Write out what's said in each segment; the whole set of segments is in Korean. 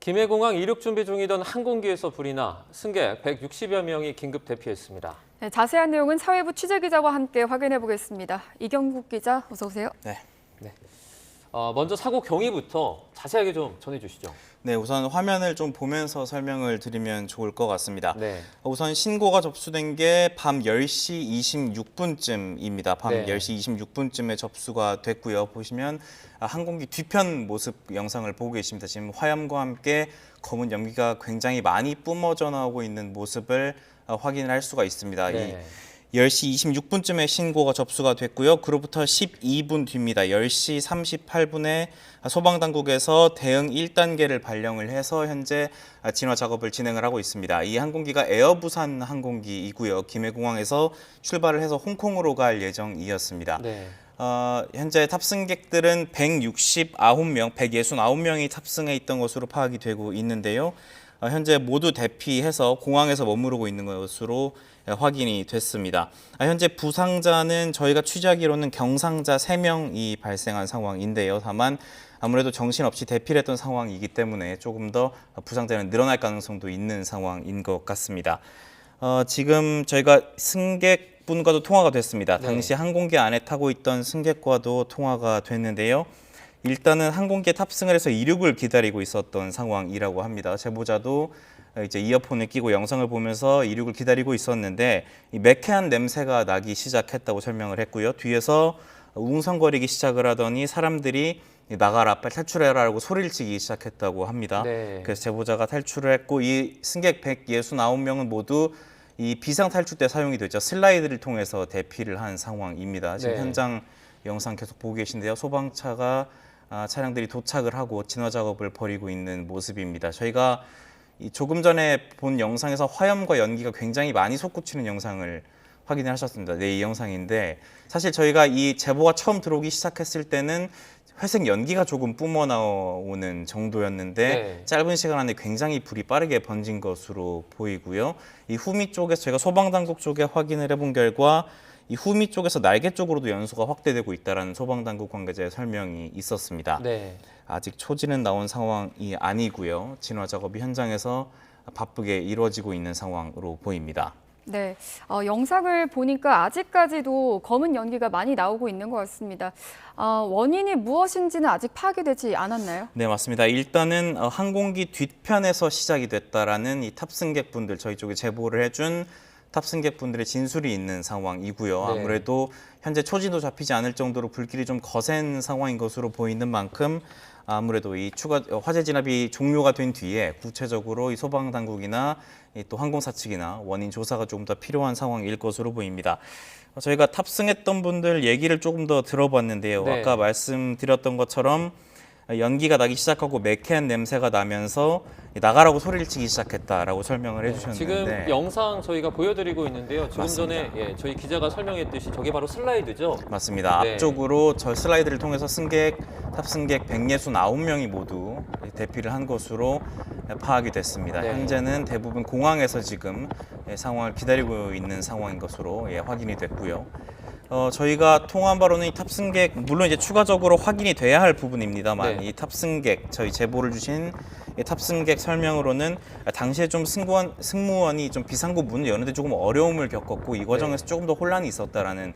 김해공항 이륙 준비 중이던 항공기에서 불이 나 승객 160여 명이 긴급 대피했습니다. 네, 자세한 내용은 사회부 취재기자와 함께 확인해 보겠습니다. 이경국 기자, 어서 오세요. 네. 먼저 사고 경위부터 자세하게 좀 전해주시죠. 네, 우선 화면을 좀 보면서 설명을 드리면 좋을 것 같습니다. 네. 우선 신고가 접수된 게 밤 10시 26분쯤입니다. 밤 네. 10시 26분쯤에 접수가 됐고요. 보시면 항공기 뒤편 모습 영상을 보고 계십니다. 지금 화염과 함께 검은 연기가 굉장히 많이 뿜어져 나오고 있는 모습을 확인을 할 수가 있습니다. 네. 10시 26분쯤에 신고가 접수가 됐고요. 그로부터 12분 뒤입니다. 10시 38분에 소방당국에서 대응 1단계를 발령을 해서 현재 진화 작업을 진행을 하고 있습니다. 이 항공기가 에어부산 항공기이고요. 김해공항에서 출발을 해서 홍콩으로 갈 예정이었습니다. 네. 현재 탑승객들은 169명이 탑승해 있던 것으로 파악이 되고 있는데요. 현재 모두 대피해서 공항에서 머무르고 있는 것으로 확인이 됐습니다. 현재 부상자는 저희가 취재하기로는 경상자 3명이 발생한 상황인데요. 다만 아무래도 정신없이 대피를 했던 상황이기 때문에 조금 더 부상자는 늘어날 가능성도 있는 상황인 것 같습니다. 지금 저희가 승객분과도 통화가 됐습니다. 네. 당시 항공기 안에 타고 있던 승객과도 통화가 됐는데요. 일단은 항공기에 탑승을 해서 이륙을 기다리고 있었던 상황이라고 합니다. 제보자도 이제 이어폰을 끼고 영상을 보면서 이륙을 기다리고 있었는데 이 매캐한 냄새가 나기 시작했다고 설명을 했고요. 뒤에서 웅성거리기 시작을 하더니 사람들이 나가라, 빨리 탈출해라라고 소리를 치기 시작했다고 합니다. 네. 그래서 제보자가 탈출을 했고 이 승객 169명은 모두 이 비상탈출 때 사용이 되죠. 슬라이드를 통해서 대피를 한 상황입니다. 지금 네. 현장 영상 계속 보고 계신데요. 소방차가 차량들이 도착을 하고 진화 작업을 벌이고 있는 모습입니다. 저희가 조금 전에 본 영상에서 화염과 연기가 굉장히 많이 솟구치는 영상을 확인을 하셨습니다. 네, 이 영상인데 사실 저희가 이 제보가 처음 들어오기 시작했을 때는 회색 연기가 조금 뿜어 나오는 정도였는데 네. 짧은 시간 안에 굉장히 불이 빠르게 번진 것으로 보이고요. 이 후미 쪽에서 저희가 소방당국 쪽에 확인을 해본 결과 이 후미 쪽에서 날개 쪽으로도 연소가 확대되고 있다는 소방당국 관계자의 설명이 있었습니다. 네. 아직 초지는 나온 상황이 아니고요. 진화 작업이 현장에서 바쁘게 이루어지고 있는 상황으로 보입니다. 네, 영상을 보니까 아직까지도 검은 연기가 많이 나오고 있는 것 같습니다. 원인이 무엇인지는 아직 파악이 되지 않았나요? 네, 맞습니다. 일단은 항공기 뒤편에서 시작이 됐다라는 이 탑승객분들 저희 쪽에 제보를 해준 탑승객분들의 진술이 있는 상황이고요. 네. 아무래도 현재 초지도 잡히지 않을 정도로 불길이 좀 거센 상황인 것으로 보이는 만큼 아무래도 이 추가 화재 진압이 종료가 된 뒤에 구체적으로 이 소방 당국이나 또 항공사 측이나 원인 조사가 조금 더 필요한 상황일 것으로 보입니다. 저희가 탑승했던 분들 얘기를 조금 더 들어봤는데요. 네. 아까 말씀드렸던 것처럼 연기가 나기 시작하고 매캐한 냄새가 나면서 나가라고 소리를 치기 시작했다라고 설명을 해주셨는데 지금 영상 저희가 보여드리고 있는데요. 지금 맞습니다. 전에 저희 기자가 설명했듯이 저게 바로 슬라이드죠. 맞습니다. 네. 앞쪽으로 저 슬라이드를 통해서 탑승객 169명이 모두 대피를 한 것으로 파악이 됐습니다. 네. 현재는 대부분 공항에서 지금 상황을 기다리고 있는 상황인 것으로 확인이 됐고요. 저희가 통화한 바로는 이 탑승객, 물론 이제 추가적으로 확인이 돼야 할 부분입니다만 네. 이 탑승객, 저희 제보를 주신 이 탑승객 설명으로는 당시에 좀 승무원이 좀 비상구 문을 여는데 조금 어려움을 겪었고 이 과정에서 조금 더 혼란이 있었다라는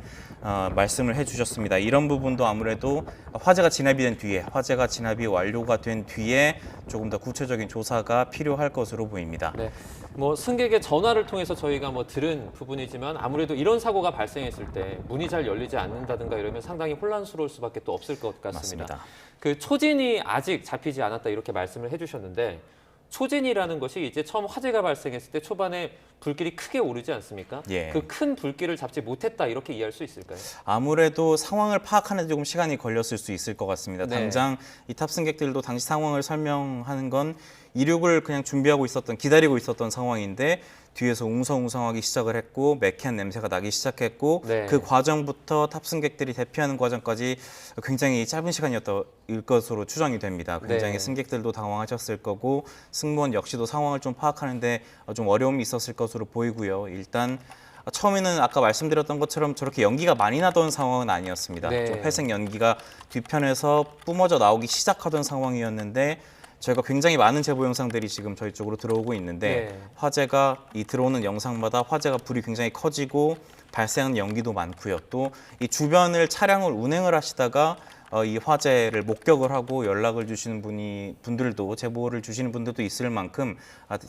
말씀을 해주셨습니다. 이런 부분도 아무래도 화재가 진압이 완료가 된 뒤에 조금 더 구체적인 조사가 필요할 것으로 보입니다. 네. 뭐 승객의 전화를 통해서 저희가 뭐 들은 부분이지만 아무래도 이런 사고가 발생했을 때 문이 잘 열리지 않는다든가 이러면 상당히 혼란스러울 수밖에 또 없을 것 같습니다. 맞습니다. 그 초진이 아직 잡히지 않았다 이렇게 말씀을 해주셨는데 초진이라는 것이 이제 처음 화재가 발생했을 때 초반에 불길이 크게 오르지 않습니까? 예. 그 큰 불길을 잡지 못했다 이렇게 이해할 수 있을까요? 아무래도 상황을 파악하는 데 조금 시간이 걸렸을 수 있을 것 같습니다. 네. 당장 이 탑승객들도 당시 상황을 설명하는 건 이륙을 그냥 기다리고 있었던 상황인데 뒤에서 웅성웅성하기 시작을 했고 매캐한 냄새가 나기 시작했고 네. 그 과정부터 탑승객들이 대피하는 과정까지 굉장히 짧은 시간이었을 것으로 추정이 됩니다. 굉장히 네. 승객들도 당황하셨을 거고 승무원 역시도 상황을 좀 파악하는데 좀 어려움이 있었을 것으로 보이고요. 일단 처음에는 아까 말씀드렸던 것처럼 저렇게 연기가 많이 나던 상황은 아니었습니다. 네. 좀 회색 연기가 뒤편에서 뿜어져 나오기 시작하던 상황이었는데 저희가 굉장히 많은 제보 영상들이 지금 저희 쪽으로 들어오고 있는데 네. 화재가 이 들어오는 영상마다 화재가 불이 굉장히 커지고 발생하는 연기도 많고요. 또 이 주변을 차량을 운행을 하시다가 이 화재를 목격을 하고 연락을 주시는 분들도 제보를 주시는 분들도 있을 만큼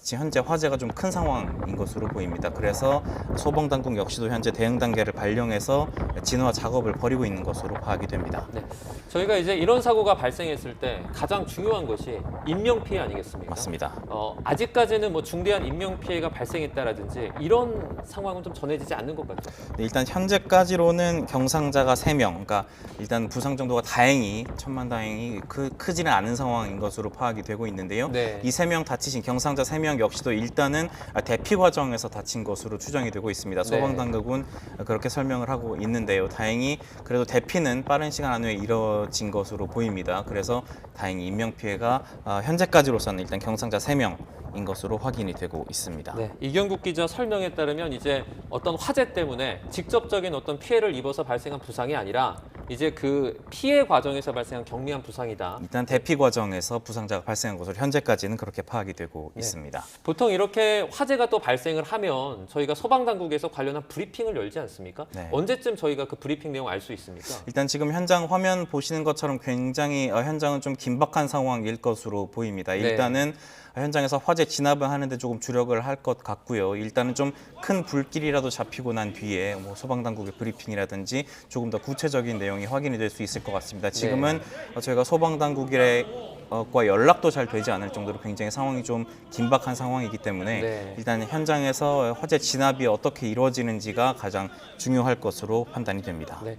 지금 현재 화재가 좀 큰 상황인 것으로 보입니다. 그래서 소방당국 역시도 현재 대응 단계를 발령해서 진화 작업을 벌이고 있는 것으로 파악이 됩니다. 네. 저희가 이제 이런 사고가 발생했을 때 가장 중요한 것이 인명 피해 아니겠습니까? 맞습니다. 아직까지는 뭐 중대한 인명 피해가 발생했다라든지 이런 상황은 좀 전해지지 않는 것 같죠. 네, 일단 현재까지로는 경상자가 3명, 그러니까 일단 부상 정도가 다행히 천만다행히 크지는 않은 상황인 것으로 파악이 되고 있는데요. 네. 이 3명 다치신 경상자 3명 역시도 일단은 대피 과정에서 다친 것으로 추정이 되고 있습니다. 네. 소방당국은 그렇게 설명을 하고 있는데요. 다행히 그래도 대피는 빠른 시간 안에 이뤄진 것으로 보입니다. 그래서 다행히 인명피해가 현재까지로서는 일단 경상자 3명인 것으로 확인이 되고 있습니다. 네, 이경국 기자 설명에 따르면 이제 어떤 화재 때문에 직접적인 어떤 피해를 입어서 발생한 부상이 아니라 이제 그 피해 과정에서 발생한 경미한 부상이다. 일단 대피 과정에서 부상자가 발생한 것으로 현재까지는 그렇게 파악이 되고 네. 있습니다. 보통 이렇게 화재가 또 발생을 하면 저희가 소방당국에서 관련한 브리핑을 열지 않습니까? 네. 언제쯤 저희가 그 브리핑 내용 알 수 있습니까? 일단 지금 현장 화면 보시는 것처럼 굉장히 현장은 좀 긴박한 상황일 것으로 보입니다. 네. 일단은 현장에서 화재 진압을 하는데 조금 주력을 할 것 같고요. 일단은 좀 큰 불길이라도 잡히고 난 뒤에 뭐 소방당국의 브리핑이라든지 조금 더 구체적인 내용이 확인이 될 수 있을 것 같습니다. 지금은 저희가 소방당국과 연락도 잘 되지 않을 정도로 굉장히 상황이 좀 긴박한 상황이기 때문에 네. 일단 현장에서 화재 진압이 어떻게 이루어지는지가 가장 중요할 것으로 판단이 됩니다. 네.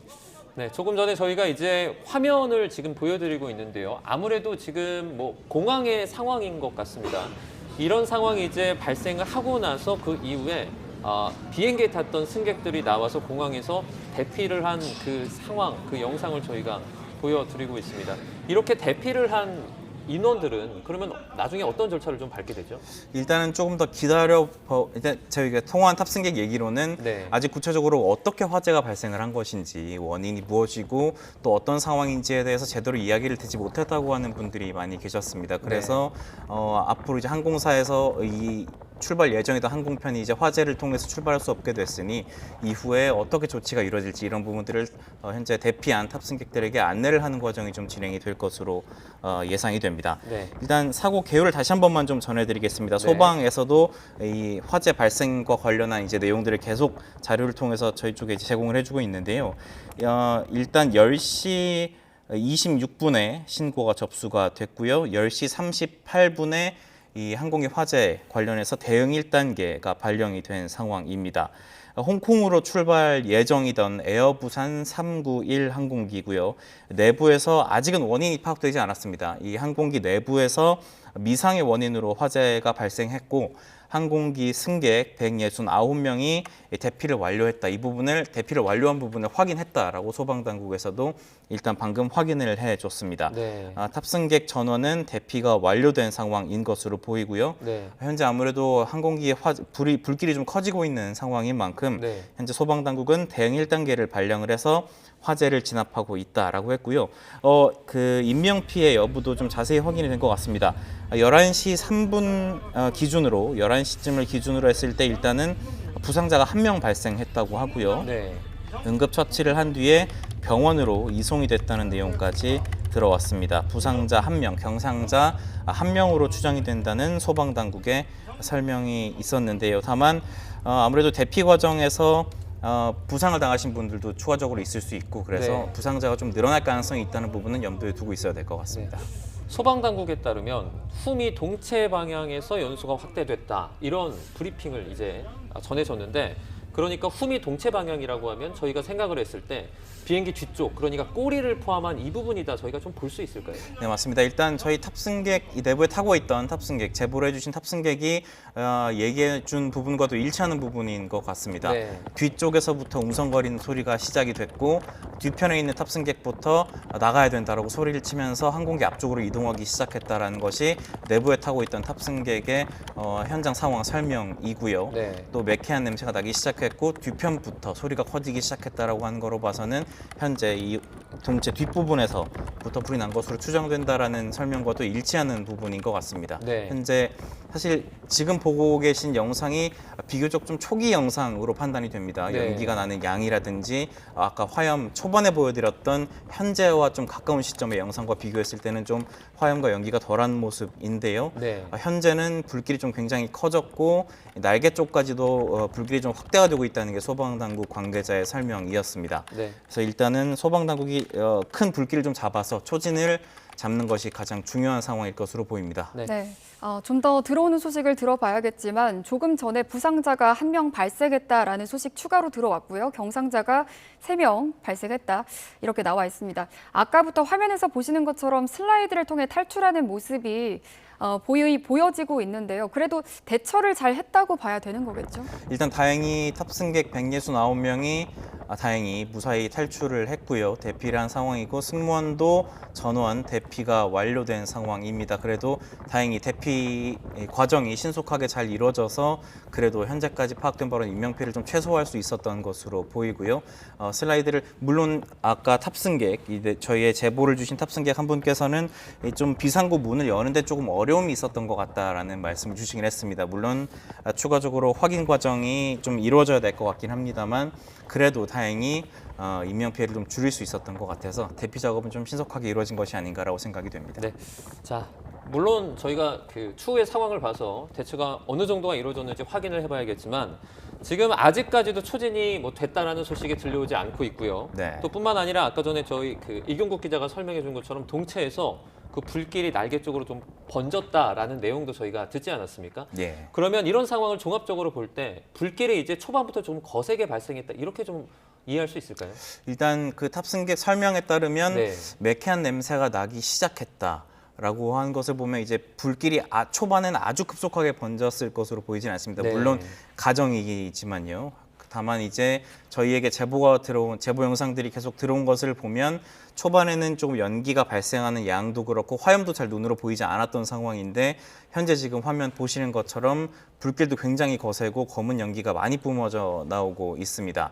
네, 조금 전에 저희가 이제 화면을 지금 보여드리고 있는데요. 아무래도 지금 뭐 공항의 상황인 것 같습니다. 이런 상황이 이제 발생을 하고 나서 그 이후에 비행기에 탔던 승객들이 나와서 공항에서 대피를 한 그 상황, 그 영상을 저희가 보여드리고 있습니다. 이렇게 대피를 한 인원들은 그러면 나중에 어떤 절차를 좀 밟게 되죠? 일단은 조금 더 일단 저희가 통화한 탑승객 얘기로는 네. 아직 구체적으로 어떻게 화재가 발생을 한 것인지 원인이 무엇이고 또 어떤 상황인지에 대해서 제대로 이야기를 듣지 못했다고 하는 분들이 많이 계셨습니다. 그래서 앞으로 이제 항공사에서 이 출발 예정이던 항공편이 이제 화재를 통해서 출발할 수 없게 됐으니 이후에 어떻게 조치가 이루어질지 이런 부분들을 현재 대피한 탑승객들에게 안내를 하는 과정이 좀 진행이 될 것으로 예상이 됩니다. 네. 일단 사고 개요를 다시 한 번만 좀 전해드리겠습니다. 네. 소방에서도 이 화재 발생과 관련한 이제 내용들을 계속 자료를 통해서 저희 쪽에 이제 제공을 해주고 있는데요. 일단 10시 26분에 신고가 접수가 됐고요. 10시 38분에 이 항공기 화재 관련해서 대응 1단계가 발령이 된 상황입니다. 홍콩으로 출발 예정이던 에어부산 391 항공기고요. 내부에서 아직은 원인이 파악되지 않았습니다. 이 항공기 내부에서 미상의 원인으로 화재가 발생했고 항공기 승객 169명이 대피를 완료했다. 이 부분을 대피를 완료한 부분을 확인했다라고 소방당국에서도 일단 방금 확인을 해줬습니다. 네. 탑승객 전원은 대피가 완료된 상황인 것으로 보이고요. 네. 현재 아무래도 항공기의 불길이 좀 커지고 있는 상황인 만큼 네. 현재 소방당국은 대응 1단계를 발령을 해서 화재를 진압하고 있다라고 했고요. 그 인명피해 여부도 좀 자세히 확인이 된 것 같습니다. 11시 3분 기준으로 11시쯤을 기준으로 했을 때 일단은 부상자가 1명 발생했다고 하고요. 네. 응급처치를 한 뒤에 병원으로 이송이 됐다는 내용까지 들어왔습니다. 부상자 1명, 경상자 1명으로 추정이 된다는 소방당국의 설명이 있었는데요. 다만 아무래도 대피 과정에서 부상을 당하신 분들도 추가적으로 있을 수 있고 그래서 네. 부상자가 좀 늘어날 가능성이 있다는 부분은 염두에 두고 있어야 될 것 같습니다. 소방당국에 따르면 후미 동체 방향에서 연소가 확대됐다. 이런 브리핑을 이제 전해졌는데 그러니까 후미 동체 방향이라고 하면 저희가 생각을 했을 때 비행기 뒤쪽, 그러니까 꼬리를 포함한 이 부분이다 저희가 좀 볼 수 있을까요? 네, 맞습니다. 일단 저희 탑승객, 이 내부에 타고 있던 탑승객, 제보를 해주신 탑승객이 얘기해 준 부분과도 일치하는 부분인 것 같습니다. 네. 뒤쪽에서부터 웅성거리는 소리가 시작이 됐고 뒤편에 있는 탑승객부터 나가야 된다라고 소리를 치면서 항공기 앞쪽으로 이동하기 시작했다라는 것이 내부에 타고 있던 탑승객의 현장 상황 설명이고요. 네. 또 매캐한 냄새가 나기 시작했고 뒤편부터 소리가 커지기 시작했다라고 하는 거로 봐서는 현재 이 동체 뒷부분에서부터 불이 난 것으로 추정된다라는 설명과도 일치하는 부분인 것 같습니다. 네. 현재 사실 지금 보고 계신 영상이 비교적 좀 초기 영상으로 판단이 됩니다. 네. 연기가 나는 양이라든지 아까 화염 초반에 보여드렸던 현재와 좀 가까운 시점의 영상과 비교했을 때는 좀 화염과 연기가 덜한 모습인데요. 네. 현재는 불길이 좀 굉장히 커졌고 날개 쪽까지도 불길이 좀 확대가 되고 있다는 게 소방당국 관계자의 설명이었습니다. 네. 그래서 일단은 소방당국이 큰 불길을 좀 잡아서 초진을 잡는 것이 가장 중요한 상황일 것으로 보입니다. 네. 네. 좀 더 들어오는 소식을 들어봐야겠지만 조금 전에 부상자가 1명 발생했다라는 소식 추가로 들어왔고요. 경상자가 3명 발생했다. 이렇게 나와 있습니다. 아까부터 화면에서 보시는 것처럼 슬라이드를 통해 탈출하는 모습이 보여지고 있는데요. 그래도 대처를 잘 했다고 봐야 되는 거겠죠? 일단 다행히 탑승객 169명이 다행히 무사히 탈출을 했고요. 대피를 한 상황이고 승무원도 전원 대피가 완료된 상황입니다. 그래도 다행히 대피 과정이 신속하게 잘 이루어져서 그래도 현재까지 파악된 바로 인명피해를 좀 최소화할 수 있었던 것으로 보이고요. 슬라이드를 물론 아까 탑승객, 저희의 제보를 주신 탑승객 한 분께서는 좀 비상구 문을 여는데 조금 어려움이 있었던 것 같다라는 말씀을 주시긴 했습니다. 물론 추가적으로 확인 과정이 좀 이루어져야 될 것 같긴 합니다만 그래도 다행히 인명피해를 좀 줄일 수 있었던 것 같아서 대피 작업은 좀 신속하게 이루어진 것이 아닌가라고 생각이 됩니다. 네. 자, 물론 저희가 그 추후의 상황을 봐서 대처가 어느 정도가 이루어졌는지 확인을 해봐야겠지만 지금 아직까지도 초진이 뭐 됐다라는 소식이 들려오지 않고 있고요. 네. 또 뿐만 아니라 아까 전에 저희 그 이경국 기자가 설명해 준 것처럼 동체에서 그 불길이 날개 쪽으로 좀 번졌다라는 내용도 저희가 듣지 않았습니까? 예. 그러면 이런 상황을 종합적으로 볼 때 불길이 이제 초반부터 좀 거세게 발생했다 이렇게 좀 이해할 수 있을까요? 일단 그 탑승객 설명에 따르면 네. 매캐한 냄새가 나기 시작했다라고 한 것을 보면 이제 불길이 초반에는 아주 급속하게 번졌을 것으로 보이진 않습니다. 네. 물론 가정이지만요. 다만 이제 저희에게 제보 영상들이 계속 들어온 것을 보면 초반에는 조금 연기가 발생하는 양도 그렇고 화염도 잘 눈으로 보이지 않았던 상황인데 현재 지금 화면 보시는 것처럼 불길도 굉장히 거세고 검은 연기가 많이 뿜어져 나오고 있습니다.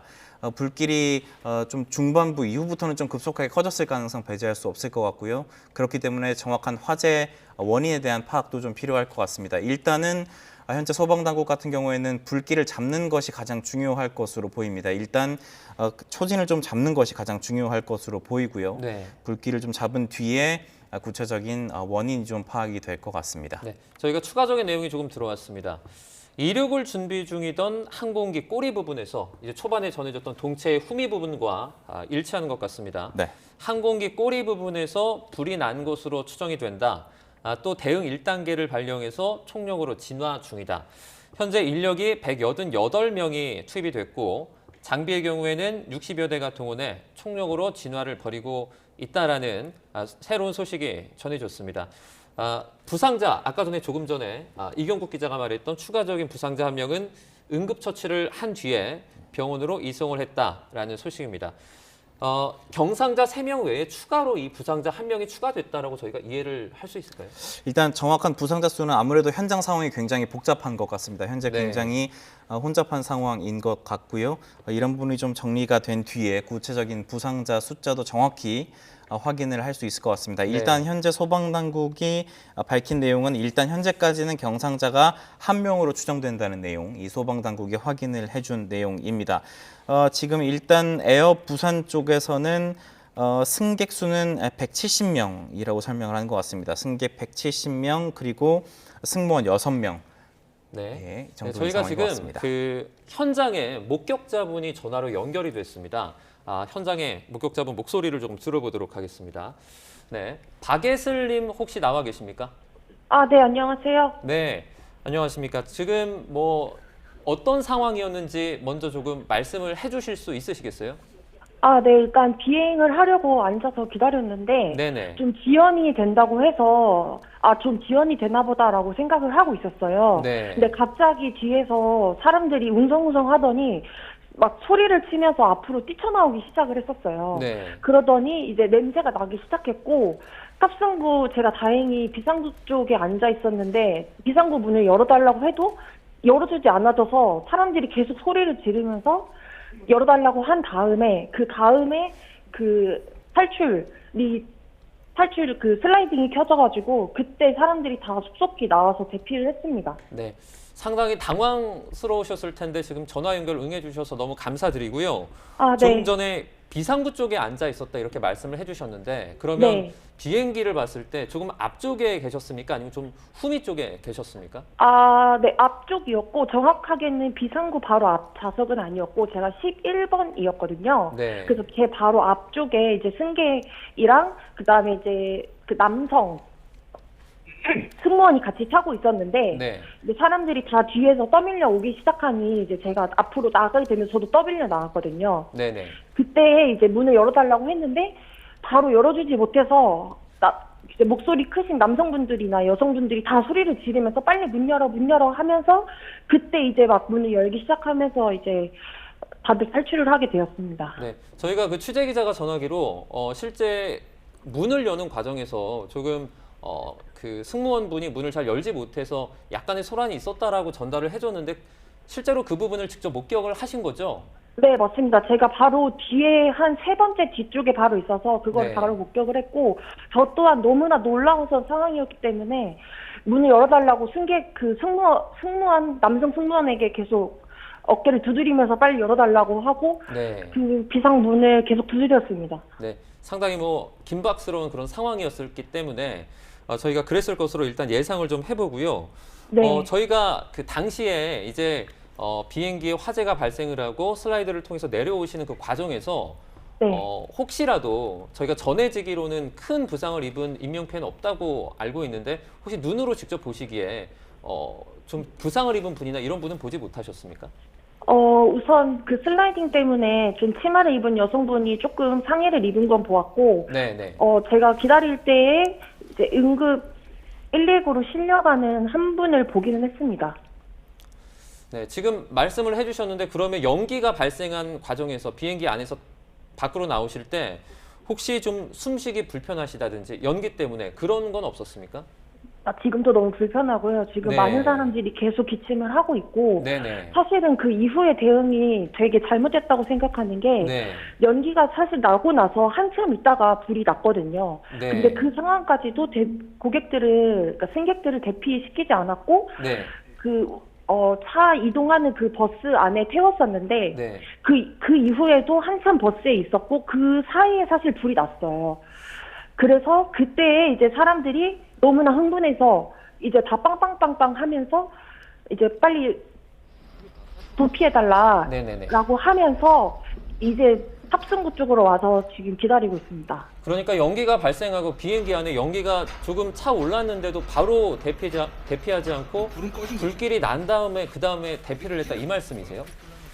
불길이 좀 중반부 이후부터는 좀 급속하게 커졌을 가능성 배제할 수 없을 것 같고요. 그렇기 때문에 정확한 화재 원인에 대한 파악도 좀 필요할 것 같습니다. 일단은 현재 소방당국 같은 경우에는 불길을 잡는 것이 가장 중요할 것으로 보입니다. 일단 초진을 좀 잡는 것이 가장 중요할 것으로 보이고요. 네. 불길을 좀 잡은 뒤에 구체적인 원인이 좀 파악이 될 것 같습니다. 네. 저희가 추가적인 내용이 조금 들어왔습니다. 이륙을 준비 중이던 항공기 꼬리 부분에서 이제 초반에 전해졌던 동체의 후미 부분과 일치하는 것 같습니다. 네. 항공기 꼬리 부분에서 불이 난 것으로 추정이 된다. 또 대응 1단계를 발령해서 총력으로 진화 중이다. 현재 인력이 188명이 투입이 됐고 장비의 경우에는 60여 대가 동원해 총력으로 진화를 벌이고 있다라는 새로운 소식이 전해졌습니다. 부상자, 아까 전에 조금 전에 이경국 기자가 말했던 추가적인 부상자 1명은 응급처치를 한 뒤에 병원으로 이송을 했다라는 소식입니다. 경상자 3명 외에 추가로 이 부상자 1명이 추가됐다라고 저희가 이해를 할 수 있을까요? 일단 정확한 부상자 수는 아무래도 현장 상황이 굉장히 복잡한 것 같습니다. 현재 네. 굉장히 혼잡한 상황인 것 같고요. 이런 부분이 좀 정리가 된 뒤에 구체적인 부상자 숫자도 정확히 확인을 할 수 있을 것 같습니다. 일단 현재 소방당국이 밝힌 내용은 일단 현재까지는 경상자가 1명으로 추정된다는 내용, 이 소방당국이 확인을 해준 내용입니다. 지금 일단 에어 부산 쪽에서는 승객 수는 170명이라고 설명을 하는 것 같습니다. 승객 170명 그리고 승무원 6명. 네. 정도의 저희가 상황인 것 지금 같습니다. 그 현장에 목격자분이 전화로 연결이 됐습니다. 현장에 목격자분 목소리를 조금 들어보도록 하겠습니다. 네, 박예슬님 혹시 나와 계십니까? 네, 안녕하세요. 네, 안녕하십니까. 지금 뭐 어떤 상황이었는지 먼저 조금 말씀을 해주실 수 있으시겠어요? 네, 일단 비행을 하려고 앉아서 기다렸는데 네네. 좀 지연이 된다고 해서 좀 지연이 되나 보다라고 생각을 하고 있었어요. 네. 근데 갑자기 뒤에서 사람들이 웅성웅성 하더니 막 소리를 치면서 앞으로 뛰쳐나오기 시작을 했었어요. 네. 그러더니 이제 냄새가 나기 시작했고 탑승부 제가 다행히 비상구 쪽에 앉아 있었는데 비상구 문을 열어달라고 해도 열어주지 않아줘서 사람들이 계속 소리를 지르면서 열어달라고 한 다음에 그 탈출 그 슬라이딩이 켜져가지고 그때 사람들이 다 속속히 나와서 대피를 했습니다. 네. 상당히 당황스러우셨을 텐데 지금 전화 연결 응해주셔서 너무 감사드리고요. 아, 좀 네. 전에 비상구 쪽에 앉아 있었다 이렇게 말씀을 해주셨는데 그러면 네. 비행기를 봤을 때 조금 앞쪽에 계셨습니까? 아니면 좀 후미 쪽에 계셨습니까? 아, 네, 앞쪽이었고, 정확하게는 비상구 바로 앞 좌석은 아니었고, 제가 11번이었거든요. 네. 그래서 제 바로 앞쪽에 이제 승객이랑, 그 다음에 이제 그 남성 승무원이 같이 타고 있었는데, 네. 이제 사람들이 다 뒤에서 떠밀려 오기 시작하니, 이제 제가 앞으로 나가게 되면 저도 떠밀려 나왔거든요. 네네. 그때 이제 문을 열어달라고 했는데, 바로 열어주지 못해서, 이제 목소리 크신 남성분들이나 여성분들이 다 소리를 지르면서 빨리 문 열어 하면서 그때 이제 막 문을 열기 시작하면서 이제 다들 탈출을 하게 되었습니다. 네. 저희가 그 취재 기자가 전하기로 실제 문을 여는 과정에서 조금 그 승무원분이 문을 잘 열지 못해서 약간의 소란이 있었다라고 전달을 해줬는데 실제로 그 부분을 직접 목격을 하신 거죠? 네, 맞습니다. 제가 바로 뒤에 한 세 번째 뒤쪽에 바로 있어서 그걸 네. 바로 목격을 했고 저 또한 너무나 놀라운 상황이었기 때문에 문을 열어달라고 승무원 남성 승무원에게 계속 어깨를 두드리면서 빨리 열어달라고 하고 네. 그 비상 문을 계속 두드렸습니다. 네. 상당히 뭐 긴박스러운 그런 상황이었기 때문에 저희가 그랬을 것으로 일단 예상을 좀 해보고요. 네. 저희가 그 당시에 이제 비행기에 화재가 발생을 하고 슬라이드를 통해서 내려오시는 그 과정에서 네. 혹시라도 저희가 전해지기로는 큰 부상을 입은 인명피해는 없다고 알고 있는데 혹시 눈으로 직접 보시기에 좀 부상을 입은 분이나 이런 분은 보지 못하셨습니까? 우선 그 슬라이딩 때문에 좀 치마를 입은 여성분이 조금 상해를 입은 건 보았고, 네네. 제가 기다릴 때에 이제 응급 119로 실려가는 한 분을 보기는 했습니다. 네, 지금 말씀을 해주셨는데 그러면 연기가 발생한 과정에서 비행기 안에서 밖으로 나오실 때 혹시 좀 숨쉬기 불편하시다든지 연기 때문에 그런 건 없었습니까? 지금도 너무 불편하고요. 지금 네. 많은 사람들이 계속 기침을 하고 있고, 네네. 사실은 그 이후의 대응이 되게 잘못됐다고 생각하는 게, 네. 연기가 사실 나고 나서 한참 있다가 불이 났거든요. 네. 근데 그 상황까지도 그러니까 승객들을 대피시키지 않았고, 네. 차 이동하는 그 버스 안에 태웠었는데, 네. 그 이후에도 한참 버스에 있었고, 그 사이에 사실 불이 났어요. 그래서 그때 이제 사람들이 너무나 흥분해서 이제 다 빵빵빵빵 하면서 이제 빨리 도피해달라 네네네. 라고 하면서 이제 탑승구 쪽으로 와서 지금 기다리고 있습니다. 그러니까 연기가 발생하고 비행기 안에 연기가 조금 차 올랐는데도 바로 대피하지 않고 불길이 난 다음에 그 다음에 대피를 했다 이 말씀이세요?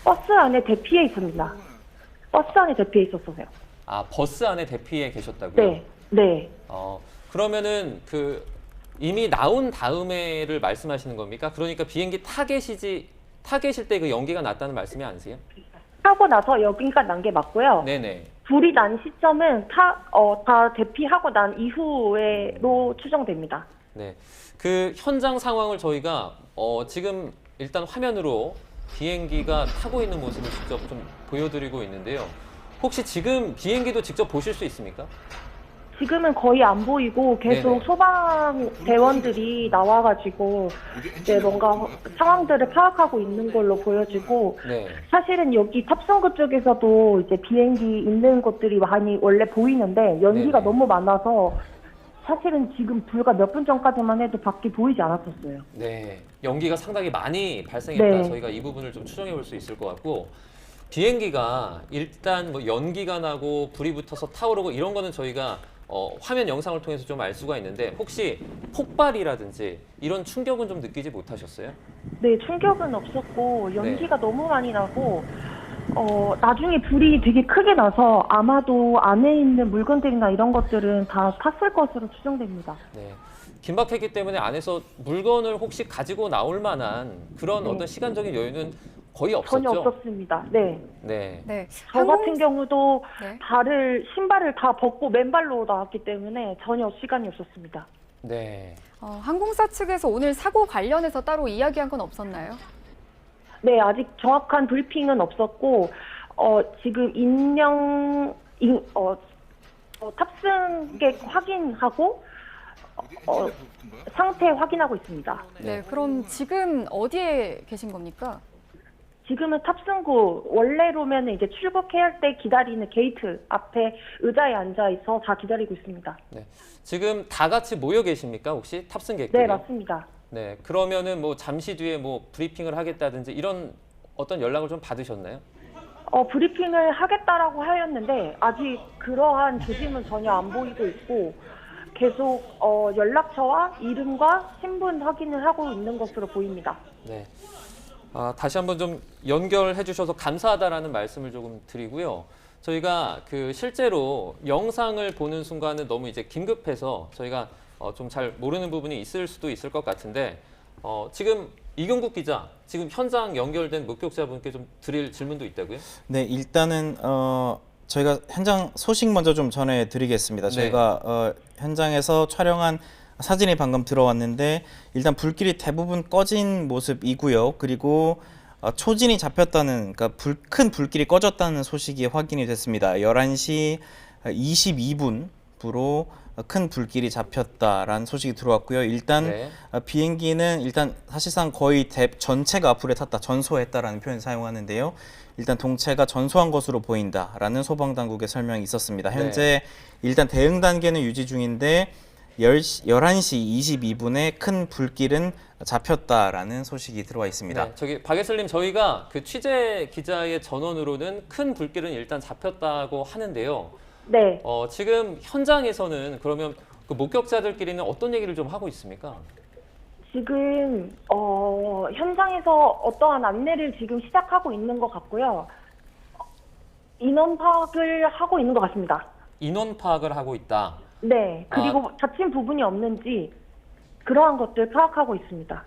버스 안에 대피해 있습니다. 버스 안에 대피해 있었어요. 아, 버스 안에 대피해 계셨다고요? 네, 네. 그러면은 그 이미 나온 다음에를 말씀하시는 겁니까? 그러니까 비행기 타 계실 때 그 연기가 났다는 말씀이 아니세요? 타고 나서 여기가 난 게 맞고요. 네네. 불이 난 시점은 다 대피하고 난 이후로 추정됩니다. 네. 그 현장 상황을 저희가 지금 일단 화면으로 비행기가 타고 있는 모습을 직접 좀 보여드리고 있는데요. 혹시 지금 비행기도 직접 보실 수 있습니까? 지금은 거의 안 보이고 계속 네네. 소방대원들이 나와가지고 이제 뭔가 상황들을 파악하고 있는 걸로 보여지고 네. 사실은 여기 탑승구 쪽에서도 이제 비행기 있는 곳들이 많이 원래 보이는데 연기가 네네. 너무 많아서 사실은 지금 불과 몇 분 전까지만 해도 밖이 보이지 않았었어요. 네. 연기가 상당히 많이 발생했다. 네. 저희가 이 부분을 좀 추정해 볼 수 있을 것 같고 비행기가 일단 뭐 연기가 나고 불이 붙어서 타오르고 이런 거는 저희가 화면 영상을 통해서 좀 알 수가 있는데 혹시 폭발이라든지 이런 충격은 좀 느끼지 못하셨어요? 네, 충격은 없었고 연기가 네. 너무 많이 나고 나중에 불이 되게 크게 나서 아마도 안에 있는 물건들이나 이런 것들은 다 탔을 것으로 추정됩니다. 네. 긴박했기 때문에 안에서 물건을 혹시 가지고 나올 만한 그런 네. 어떤 시간적인 여유는 거의 없었죠? 전혀 없었습니다. 네. 네. 네. 저 같은 경우도 네. 신발을 다 벗고 맨발로 나왔기 때문에 전혀 시간이 없었습니다. 네. 항공사 측에서 오늘 사고 관련해서 따로 이야기한 건 없었나요? 네, 아직 정확한 브리핑은 없었고 지금 탑승객 확인하고 상태 확인하고 있습니다. 네, 그럼 지금 어디에 계신 겁니까? 지금은 탑승구 원래로면 이제 출국해야 할 때 기다리는 게이트 앞에 의자에 앉아 있어 다 기다리고 있습니다. 네. 지금 다 같이 모여 계십니까? 혹시 탑승객들이? 네, 맞습니다. 네. 그러면은 뭐 잠시 뒤에 뭐 브리핑을 하겠다든지 이런 어떤 연락을 좀 받으셨나요? 브리핑을 하겠다라고 하였는데 아직 그러한 조짐은 전혀 안 보이고 있고 계속 연락처와 이름과 신분 확인을 하고 있는 것으로 보입니다. 네. 다시 한번 좀 연결해 주셔서 감사하다라는 말씀을 조금 드리고요. 저희가 그 실제로 영상을 보는 순간은 너무 이제 긴급해서 저희가 좀 잘 모르는 부분이 있을 수도 있을 것 같은데 지금 이경국 기자, 지금 현장 연결된 목격자분께 좀 드릴 질문도 있다고요? 네, 일단은 저희가 현장 소식 먼저 좀 전해드리겠습니다. 네. 저희가 현장에서 촬영한 사진이 방금 들어왔는데 일단 불길이 대부분 꺼진 모습이고요. 그리고 초진이 잡혔다는, 그러니까 큰 불길이 꺼졌다는 소식이 확인이 됐습니다. 11시 22분부로 큰 불길이 잡혔다라는 소식이 들어왔고요. 일단 네. 비행기는 일단 사실상 거의 전체가 앞으로 탔다, 전소했다라는 표현을 사용하는데요. 일단 동체가 전소한 것으로 보인다라는 소방당국의 설명이 있었습니다. 현재 일단 대응 단계는 유지 중인데 11시 22분에 큰 불길은 잡혔다라는 소식이 들어와 있습니다. 네, 저기 박예슬님, 저희가 그 취재 기자의 전원으로는 큰 불길은 일단 잡혔다고 하는데요. 네. 지금 현장에서는 그러면 그 목격자들끼리는 어떤 얘기를 좀 하고 있습니까? 지금 현장에서 어떠한 안내를 지금 시작하고 있는 것 같고요. 인원 파악을 하고 있는 것 같습니다. 인원 파악을 하고 있다. 네. 그리고 다친 부분이 없는지 그러한 것들 파악하고 있습니다.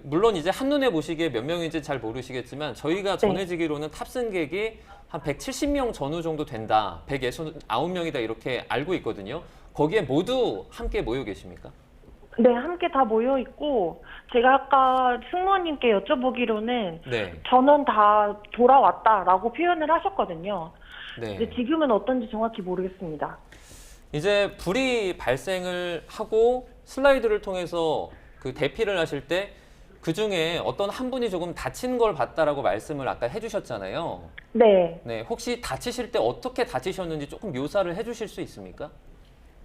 물론 이제 한눈에 보시기에 몇 명인지 잘 모르시겠지만 저희가 전해지기로는 탑승객이 한 170명 전후 정도 된다. 169명이다 이렇게 알고 있거든요. 거기에 모두 함께 모여 계십니까? 네, 함께 다 모여 있고 제가 아까 승무원님께 여쭤보기로는 네. 전원 다 돌아왔다라고 표현을 하셨거든요. 네. 근데 지금은 어떤지 정확히 모르겠습니다. 이제 불이 발생을 하고 슬라이드를 통해서 그 대피를 하실 때 그중에 어떤 한 분이 조금 다친 걸 봤다라고 말씀을 아까 해주셨잖아요. 네. 네, 혹시 다치실 때 어떻게 다치셨는지 조금 묘사를 해주실 수 있습니까?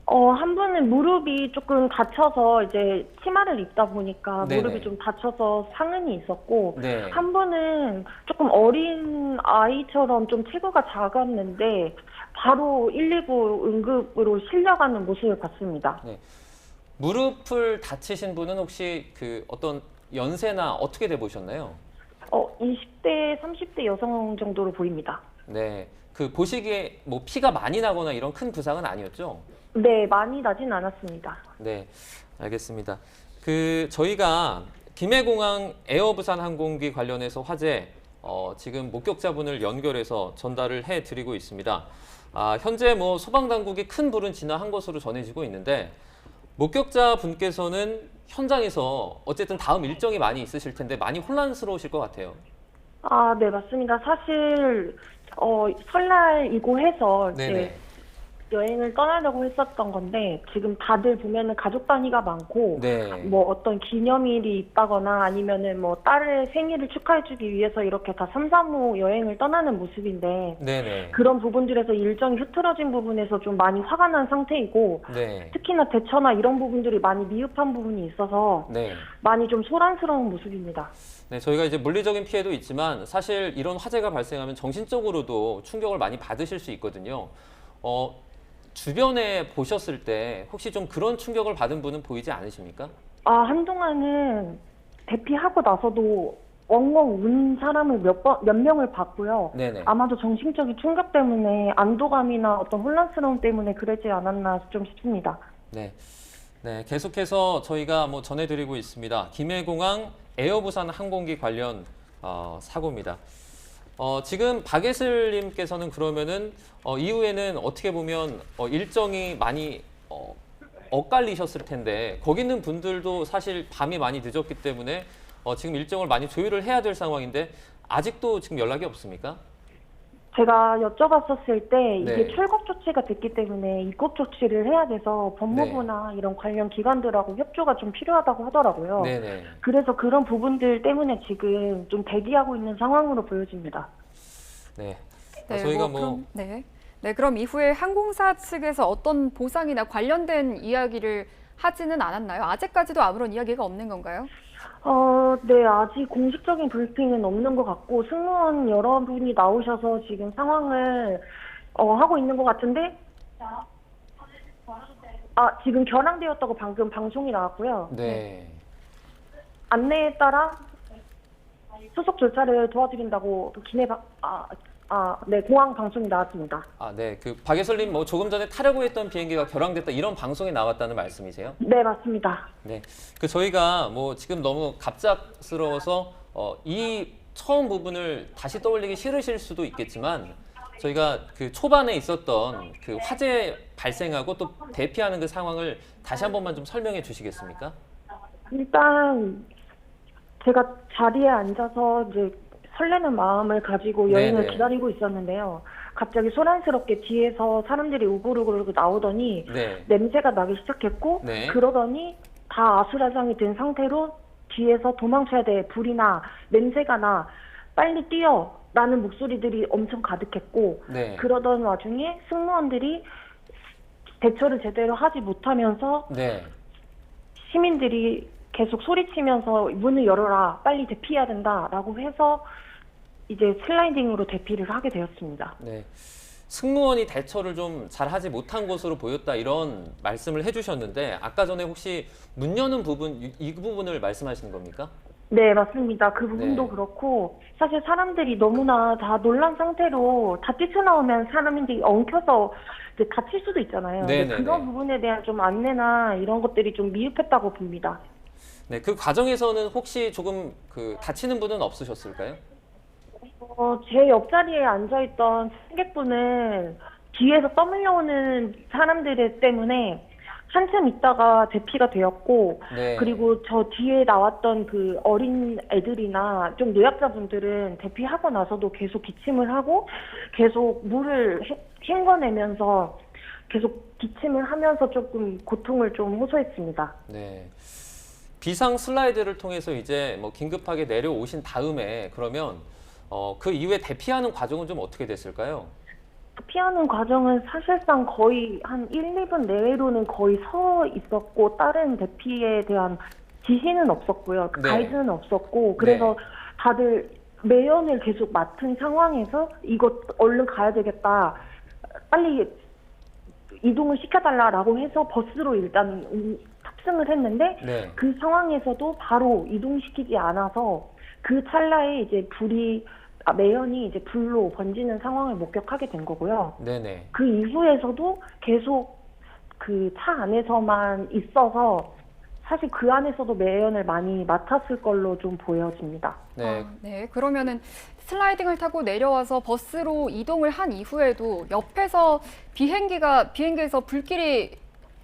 한 분은 무릎이 조금 다쳐서 이제 치마를 입다 보니까 네네. 무릎이 좀 다쳐서 상흔이 있었고 네. 한 분은 조금 어린 아이처럼 좀 체구가 작았는데 바로 119 응급으로 실려가는 모습을 봤습니다. 네. 무릎을 다치신 분은 혹시 그 어떤 연세나 어떻게 돼 보셨나요? 20대, 30대 여성 정도로 보입니다. 네. 그 보시기에 뭐 피가 많이 나거나 이런 큰 부상은 아니었죠? 네, 많이 나진 않았습니다. 네, 알겠습니다. 저희가 김해공항 에어부산 항공기 관련해서 화재 지금 목격자분을 연결해서 전달을 해드리고 있습니다. 현재 뭐 소방당국이 큰 불은 진화한 것으로 전해지고 있는데 목격자분께서는 현장에서 어쨌든 다음 일정이 많이 있으실 텐데 많이 혼란스러우실 것 같아요. 네, 맞습니다. 사실 설날이고 해서 네네. 이제 여행을 떠나려고 했었던 건데 지금 다들 보면은 가족 단위가 많고 네. 뭐 어떤 기념일이 있다거나 아니면은 뭐 딸의 생일을 축하해주기 위해서 이렇게 다 삼삼오오 여행을 떠나는 모습인데 네네. 그런 부분들에서 일정이 흐트러진 부분에서 좀 많이 화가 난 상태이고 네. 특히나 대처나 이런 부분들이 많이 미흡한 부분이 있어서 네. 많이 좀 소란스러운 모습입니다. 네, 저희가 이제 물리적인 피해도 있지만 사실 이런 화재가 발생하면 정신적으로도 충격을 많이 받으실 수 있거든요. 주변에 보셨을 때 혹시 좀 그런 충격을 받은 분은 보이지 않으십니까? 한동안은 대피하고 나서도 엉엉 운 사람을 몇 명을 봤고요. 네네. 아마도 정신적인 충격 때문에 안도감이나 어떤 혼란스러움 때문에 그러지 않았나 좀 싶습니다. 네. 네, 계속해서 저희가 뭐 전해드리고 있습니다. 김해공항 에어부산 항공기 관련 사고입니다. 지금 박예슬님께서는 그러면은 이후에는 어떻게 보면 일정이 많이 엇갈리셨을 텐데 거기 있는 분들도 사실 밤이 많이 늦었기 때문에 지금 일정을 많이 조율을 해야 될 상황인데 아직도 지금 연락이 없습니까? 제가 여쭤봤었을 때 이게 네. 출국 조치가 됐기 때문에 입국 조치를 해야 돼서 법무부나 이런 관련 기관들하고 협조가 좀 필요하다고 하더라고요. 네네. 그래서 그런 부분들 때문에 지금 좀 대기하고 있는 상황으로 보여집니다. 네. 네, 저희가 그럼, 네. 네, 그럼 이후에 항공사 측에서 어떤 보상이나 관련된 이야기를 하지는 않았나요? 아직까지도 아무런 이야기가 없는 건가요? 네, 아직 공식적인 브리핑은 없는 것 같고, 승무원 여러분이 나오셔서 지금 상황을, 하고 있는 것 같은데, 지금 결항되었다고 방금 방송이 나왔고요. 네. 안내에 따라 수속 절차를 도와드린다고 네, 공항 방송이 나왔습니다. 네. 그 박예설님 뭐 조금 전에 타려고 했던 비행기가 결항됐다 이런 방송에 나왔다는 말씀이세요? 네, 맞습니다. 네. 그 저희가 뭐 지금 너무 갑작스러워서 이 처음 부분을 다시 떠올리기 싫으실 수도 있겠지만 저희가 그 초반에 있었던 그 화재 발생하고 또 대피하는 그 상황을 다시 한 번만 좀 설명해 주시겠습니까? 일단 제가 자리에 앉아서 이제 설레는 마음을 가지고 여행을 네네. 기다리고 있었는데요. 갑자기 소란스럽게 뒤에서 사람들이 우글우글 나오더니 네. 냄새가 나기 시작했고 네. 그러더니 다 아수라장이 된 상태로 뒤에서 도망쳐야 돼. 불이 나. 냄새가 나. 빨리 뛰어. 라는 목소리들이 엄청 가득했고 네. 그러던 와중에 승무원들이 대처를 제대로 하지 못하면서 네. 시민들이 계속 소리치면서 문을 열어라. 빨리 대피해야 된다라고 해서 이제 슬라이딩으로 대피를 하게 되었습니다. 네. 승무원이 대처를 좀 잘하지 못한 것으로 보였다 이런 말씀을 해주셨는데 아까 전에 혹시 문 여는 부분 이 부분을 말씀하시는 겁니까? 네, 맞습니다. 그 부분도 네. 그렇고 사실 사람들이 너무나 다 놀란 상태로 다 뛰쳐나오면 사람들이 엉켜서 이제 다칠 수도 있잖아요. 근데 네네네. 그런 부분에 대한 좀 안내나 이런 것들이 좀 미흡했다고 봅니다. 네, 그 과정에서는 혹시 조금 그 다치는 분은 없으셨을까요? 제 옆자리에 앉아있던 승객분은 뒤에서 떠밀려오는 사람들 때문에 한참 있다가 대피가 되었고, 네. 그리고 저 뒤에 나왔던 그 어린 애들이나 좀 노약자분들은 대피하고 나서도 계속 기침을 하고 계속 물을 헹궈내면서 계속 기침을 하면서 조금 고통을 좀 호소했습니다. 네. 비상 슬라이드를 통해서 이제 뭐 긴급하게 내려오신 다음에 그러면 그 이후에 대피하는 과정은 좀 어떻게 됐을까요? 피하는 과정은 사실상 거의 한 1, 2분 내외로는 거의 서 있었고 다른 대피에 대한 지시는 없었고요. 네. 가이드는 없었고 그래서 다들 매연을 계속 맡은 상황에서 이거 얼른 가야 되겠다. 빨리 이동을 시켜달라라고 해서 버스로 일단 탑승을 했는데 네. 그 상황에서도 바로 이동시키지 않아서 그 찰나에 이제 매연이 이제 불로 번지는 상황을 목격하게 된 거고요. 네네. 그 이후에서도 계속 그 차 안에서만 있어서 사실 그 안에서도 매연을 많이 맡았을 걸로 좀 보여집니다. 네. 네, 그러면은 슬라이딩을 타고 내려와서 버스로 이동을 한 이후에도 옆에서 비행기에서 불길이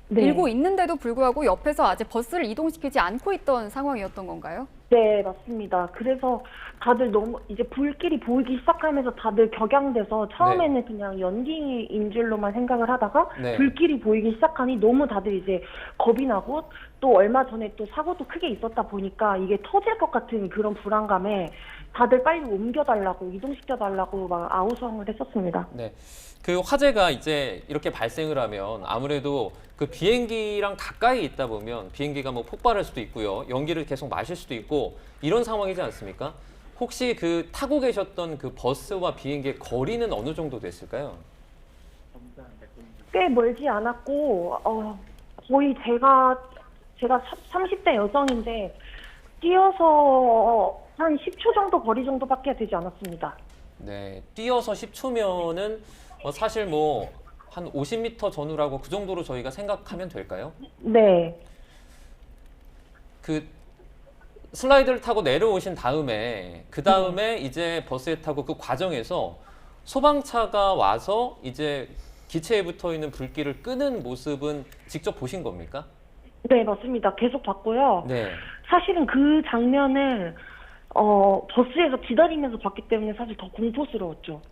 네. 일고 있는데도 불구하고 옆에서 아직 버스를 이동시키지 않고 있던 상황이었던 건가요? 네, 맞습니다. 그래서 다들 너무 이제 불길이 보이기 시작하면서 다들 격양돼서 처음에는 그냥 연기인 줄로만 생각을 하다가 네. 불길이 보이기 시작하니 너무 다들 이제 겁이 나고 또 얼마 전에 또 사고도 크게 있었다 보니까 이게 터질 것 같은 그런 불안감에 다들 빨리 옮겨달라고 이동시켜달라고 막 아우성을 했었습니다. 네. 그 화재가 이제 이렇게 발생을 하면 아무래도 그 비행기랑 가까이 있다 보면 비행기가 뭐 폭발할 수도 있고요. 연기를 계속 마실 수도 있고 이런 상황이지 않습니까? 혹시 그 타고 계셨던 그 버스와 비행기의 거리는 어느 정도 됐을까요? 꽤 멀지 않았고 거의 제가 30대 여성인데 뛰어서 한 10초 정도 거리 정도밖에 되지 않았습니다. 네. 뛰어서 10초면은 사실 뭐 한 50m 전후라고 그 정도로 저희가 생각하면 될까요? 네. 그 슬라이드를 타고 내려오신 다음에 그 다음에 이제 버스에 타고 그 과정에서 소방차가 와서 이제 기체에 붙어 있는 불길을 끄는 모습은 직접 보신 겁니까? 네, 맞습니다. 계속 봤고요. 네. 사실은 그 장면을 버스에서 기다리면서 봤기 때문에 사실 더 공포스러웠죠.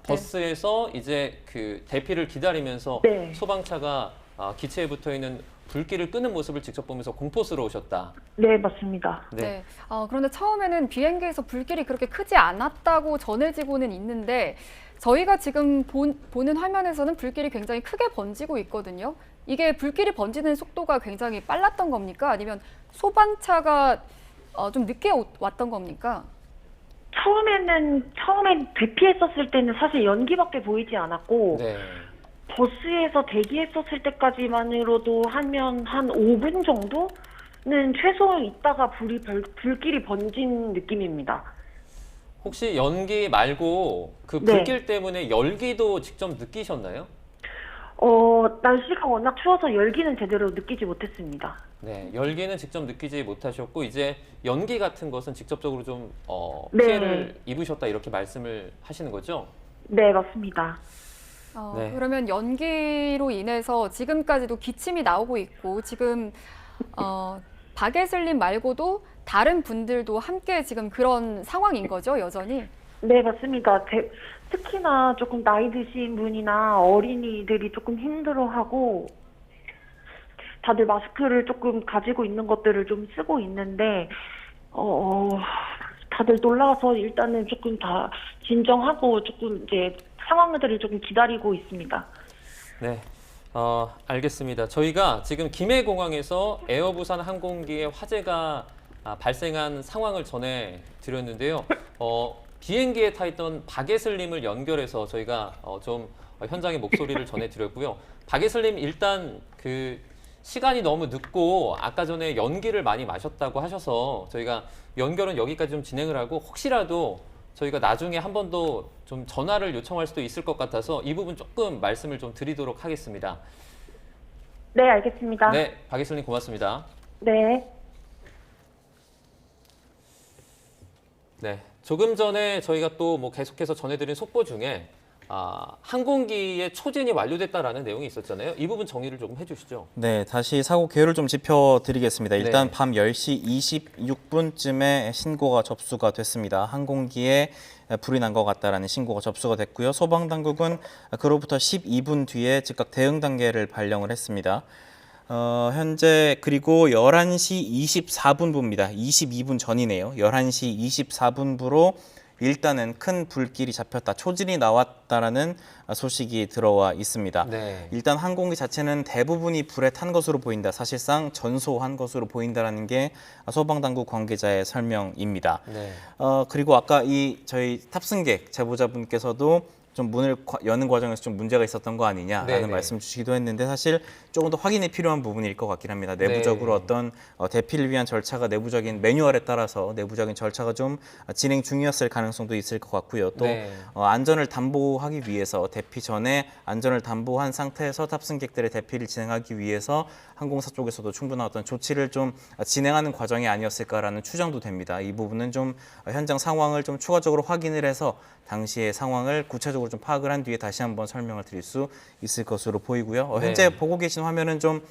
버스에서 이제 그 대피를 기다리면서 네. 소방차가 기체에 붙어 있는 불길을 끄는 모습을 직접 보면서 공포스러우셨다. 네, 맞습니다. 네. 그런데 처음에는 비행기에서 불길이 그렇게 크지 않았다고 전해지고는 있는데 저희가 지금 보는 화면에서는 불길이 굉장히 크게 번지고 있거든요. 이게 불길이 번지는 속도가 굉장히 빨랐던 겁니까? 아니면 소방차가 좀 늦게 왔던 겁니까? 처음엔 대피했었을 때는 사실 연기밖에 보이지 않았고, 네. 버스에서 대기했었을 때까지만으로도 하면 한 5분 정도는 최소 있다가 불길이 번진 느낌입니다. 혹시 연기 말고 그 네. 불길 때문에 열기도 직접 느끼셨나요? 날씨가 워낙 추워서 열기는 제대로 느끼지 못했습니다. 네, 열기는 직접 느끼지 못하셨고 이제 연기 같은 것은 직접적으로 좀 네. 피해를 입으셨다 이렇게 말씀을 하시는 거죠? 네, 맞습니다. 네. 그러면 연기로 인해서 지금까지도 기침이 나오고 있고 지금 박예슬님 말고도 다른 분들도 함께 지금 그런 상황인 거죠, 여전히? 네, 맞습니다. 특히나 조금 나이 드신 분이나 어린이들이 조금 힘들어하고 다들 마스크를 조금 가지고 있는 것들을 좀 쓰고 있는데 다들 놀라서 일단은 조금 다 진정하고 조금 이제 상황들을 조금 기다리고 있습니다. 네, 알겠습니다. 저희가 지금 김해공항에서 에어부산 항공기에 화재가 발생한 상황을 전해드렸는데요. 비행기에 타 있던 박예슬님을 연결해서 저희가 좀 현장의 목소리를 전해드렸고요. 박예슬님 일단 그 시간이 너무 늦고 아까 전에 연기를 많이 마셨다고 하셔서 저희가 연결은 여기까지 좀 진행을 하고 혹시라도 저희가 나중에 한 번 더 좀 전화를 요청할 수도 있을 것 같아서 이 부분 조금 말씀을 좀 드리도록 하겠습니다. 네, 알겠습니다. 네, 박예슬님 고맙습니다. 네. 네, 조금 전에 저희가 또 뭐 계속해서 전해드린 속보 중에 항공기의 초진이 완료됐다라는 내용이 있었잖아요. 이 부분 정리를 조금 해주시죠. 네, 다시 사고 개요를 좀 짚어드리겠습니다. 일단 네. 밤 10시 26분쯤에 신고가 접수가 됐습니다. 항공기에 불이 난 것 같다라는 신고가 접수가 됐고요. 소방당국은 그로부터 12분 뒤에 즉각 대응 단계를 발령을 했습니다. 현재 그리고 11시 24분부입니다. 22분 전이네요. 11시 24분부로 일단은 큰 불길이 잡혔다, 초진이 나왔다라는 소식이 들어와 있습니다. 네. 일단 항공기 자체는 대부분이 불에 탄 것으로 보인다, 사실상 전소한 것으로 보인다라는 게 소방당국 관계자의 설명입니다. 네. 그리고 아까 저희 탑승객 제보자분께서도 좀 문을 여는 과정에서 좀 문제가 있었던 거 아니냐라는 네네. 말씀 주시기도 했는데 사실 조금 더 확인이 필요한 부분일 것 같긴 합니다. 내부적으로 네. 어떤 대피를 위한 절차가 내부적인 매뉴얼에 따라서 내부적인 절차가 좀 진행 중이었을 가능성도 있을 것 같고요. 또 네. 안전을 담보하기 위해서 대피 전에 안전을 담보한 상태에서 탑승객들의 대피를 진행하기 위해서 항공사 쪽에서도 충분한 어떤 조치를 좀 진행하는 과정이 아니었을까라는 추정도 됩니다. 이 부분은 좀 현장 상황을 좀 추가적으로 확인을 해서 당시의 상황을 구체적으로 좀 파악을 한 뒤에 다시 한번 설명을 드릴 수 있을 것으로 보이고요. 현재 네. 보고 계신 화면은 좀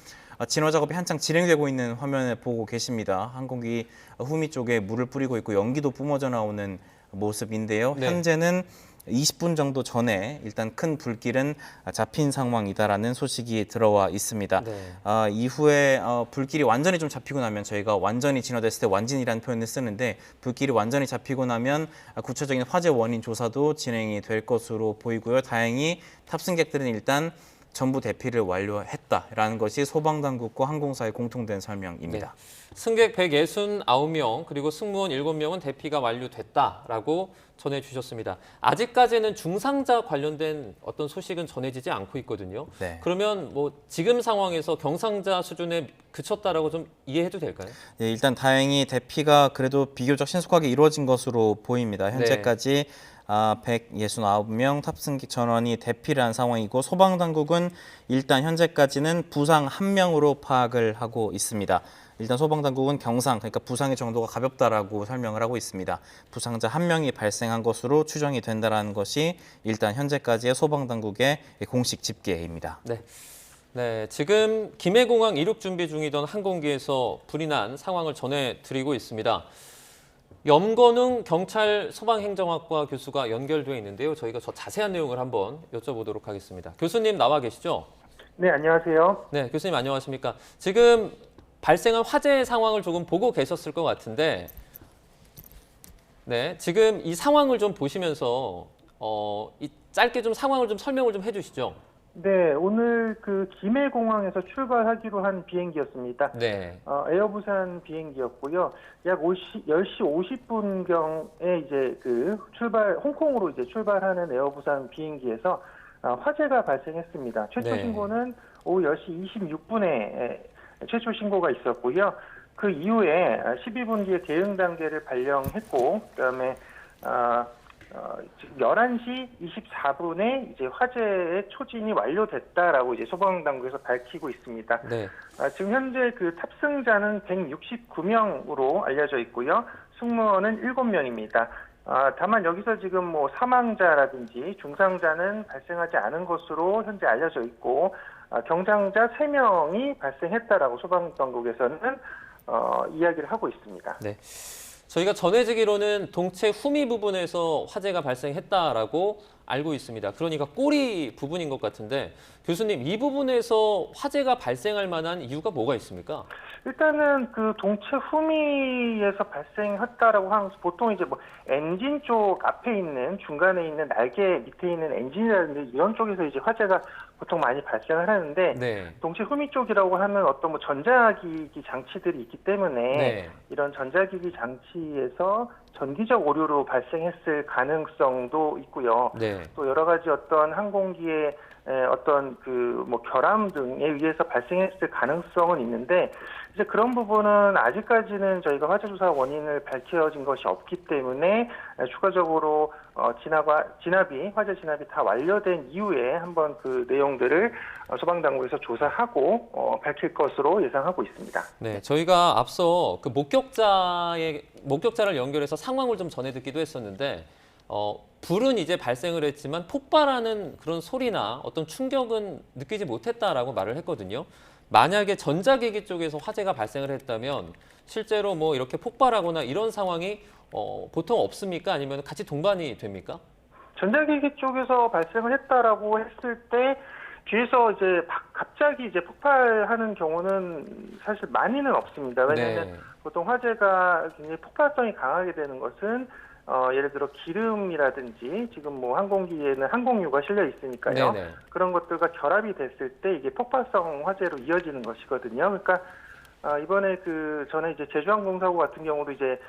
진화 작업이 한창 진행되고 있는 화면을 보고 계십니다. 항공기 후미 쪽에 물을 뿌리고 있고 연기도 뿜어져 나오는 모습인데요. 네. 현재는 20분 정도 전에 일단 큰 불길은 잡힌 상황이다라는 소식이 들어와 있습니다. 네. 이후에 불길이 완전히 좀 잡히고 나면 저희가 완전히 진화됐을 때 완진이라는 표현을 쓰는데 불길이 완전히 잡히고 나면 구체적인 화재 원인 조사도 진행이 될 것으로 보이고요. 다행히 탑승객들은 일단 전부 대피를 완료했다라는 것이 소방당국과 항공사의 공통된 설명입니다. 네. 승객 169명 그리고 승무원 7명은 대피가 완료됐다라고 전해주셨습니다. 아직까지는 중상자 관련된 어떤 소식은 전해지지 않고 있거든요. 네. 그러면 뭐 지금 상황에서 경상자 수준에 그쳤다라고 좀 이해해도 될까요? 네, 일단 다행히 대피가 그래도 비교적 신속하게 이루어진 것으로 보입니다. 현재까지 169명 탑승객 전원이 대피를 한 상황이고 소방당국은 일단 현재까지는 부상 1명으로 파악을 하고 있습니다. 일단 소방당국은 경상, 그러니까 부상의 정도가 가볍다라고 설명을 하고 있습니다. 부상자 1명이 발생한 것으로 추정이 된다는 것이 일단 현재까지의 소방당국의 공식 집계입니다. 네. 네, 지금 김해공항 이륙 준비 중이던 항공기에서 불이 난 상황을 전해드리고 있습니다. 염건웅 경찰 소방행정학과 교수가 연결되어 있는데요. 저희가 더 자세한 내용을 한번 여쭤보도록 하겠습니다. 교수님 나와 계시죠? 네, 안녕하세요. 네, 교수님 안녕하십니까? 지금 발생한 화재 상황을 조금 보고 계셨을 것 같은데, 네, 지금 이 상황을 좀 보시면서 짧게 좀 상황을 좀 설명을 좀 해주시죠. 네, 오늘 그 김해공항에서 출발하기로 한 비행기였습니다. 네, 에어부산 비행기였고요. 약 10시 50분경에 이제 홍콩으로 이제 출발하는 에어부산 비행기에서 화재가 발생했습니다. 최초 네. 신고는 오후 10시 26분에 최초 신고가 있었고요. 그 이후에 12분 뒤에 대응 단계를 발령했고, 그다음에 11시 24분에 이제 화재의 초진이 완료됐다라고 이제 소방당국에서 밝히고 있습니다. 네, 지금 현재 그 탑승자는 169명으로 알려져 있고요. 승무원은 7명입니다. 다만 여기서 지금 뭐 사망자라든지 중상자는 발생하지 않은 것으로 현재 알려져 있고, 경상자 3명이 발생했다라고 소방당국에서는 이야기를 하고 있습니다. 네. 저희가 전해지기로는 동체 후미 부분에서 화재가 발생했다라고 알고 있습니다. 그러니까 꼬리 부분인 것 같은데, 교수님 이 부분에서 화재가 발생할 만한 이유가 뭐가 있습니까? 일단은 그 동체 후미에서 발생했다라고 하면서 보통 이제 뭐 엔진 쪽 앞에 있는 중간에 있는 날개 밑에 있는 엔진이라든지 이런 쪽에서 이제 화재가 보통 많이 발생을 하는데, 네, 동체 후미 쪽이라고 하면 어떤 뭐 전자기기 장치들이 있기 때문에 네, 이런 전자기기 장치에서 전기적 오류로 발생했을 가능성도 있고요. 네, 또 여러 가지 어떤 항공기의 어떤 그 뭐 결함 등에 의해서 발생했을 가능성은 있는데, 이제 그런 부분은 아직까지는 저희가 화재 조사 원인을 밝혀진 것이 없기 때문에 추가적으로 화재 진압이 다 완료된 이후에 한번 그 내용들을 소방당국에서 조사하고 밝힐 것으로 예상하고 있습니다. 네. 저희가 앞서 그 목격자를 연결해서 상황을 좀 전해 듣기도 했었는데, 불은 이제 발생을 했지만 폭발하는 그런 소리나 어떤 충격은 느끼지 못했다라고 말을 했거든요. 만약에 전자기기 쪽에서 화재가 발생을 했다면 실제로 뭐 이렇게 폭발하거나 이런 상황이 보통 없습니까? 아니면 같이 동반이 됩니까? 전자기기 쪽에서 발생을 했다라고 했을 때 뒤에서 이제 갑자기 이제 폭발하는 경우는 사실 많이는 없습니다. 왜냐하면 네. 보통 화재가 굉장히 폭발성이 강하게 되는 것은 예를 들어 기름이라든지 지금 뭐 항공기에는 항공유가 실려 있으니까요. 네네. 그런 것들과 결합이 됐을 때 이게 폭발성 화재로 이어지는 것이거든요. 그러니까 이번에 전에 이제 제주항공 사고 같은 경우도 이제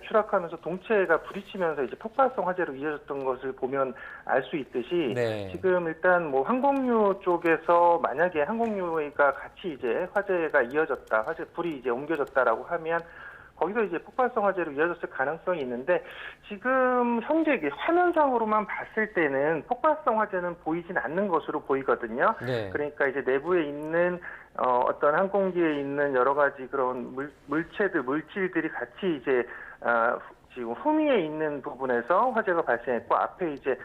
추락하면서 동체가 부딪히면서 이제 폭발성 화재로 이어졌던 것을 보면 알 수 있듯이, 네. 지금 일단 뭐 항공유 쪽에서 만약에 항공유가 같이 이제 화재가 이어졌다, 불이 이제 옮겨졌다라고 하면 거기서 이제 폭발성 화재로 이어졌을 가능성이 있는데, 지금 현재 화면상으로만 봤을 때는 폭발성 화재는 보이진 않는 것으로 보이거든요. 네. 그러니까 이제 내부에 있는 어떤 항공기에 있는 여러 가지 그런 물질들이 같이 이제 지금 후미에 있는 부분에서 화재가 발생했고, 앞에 이제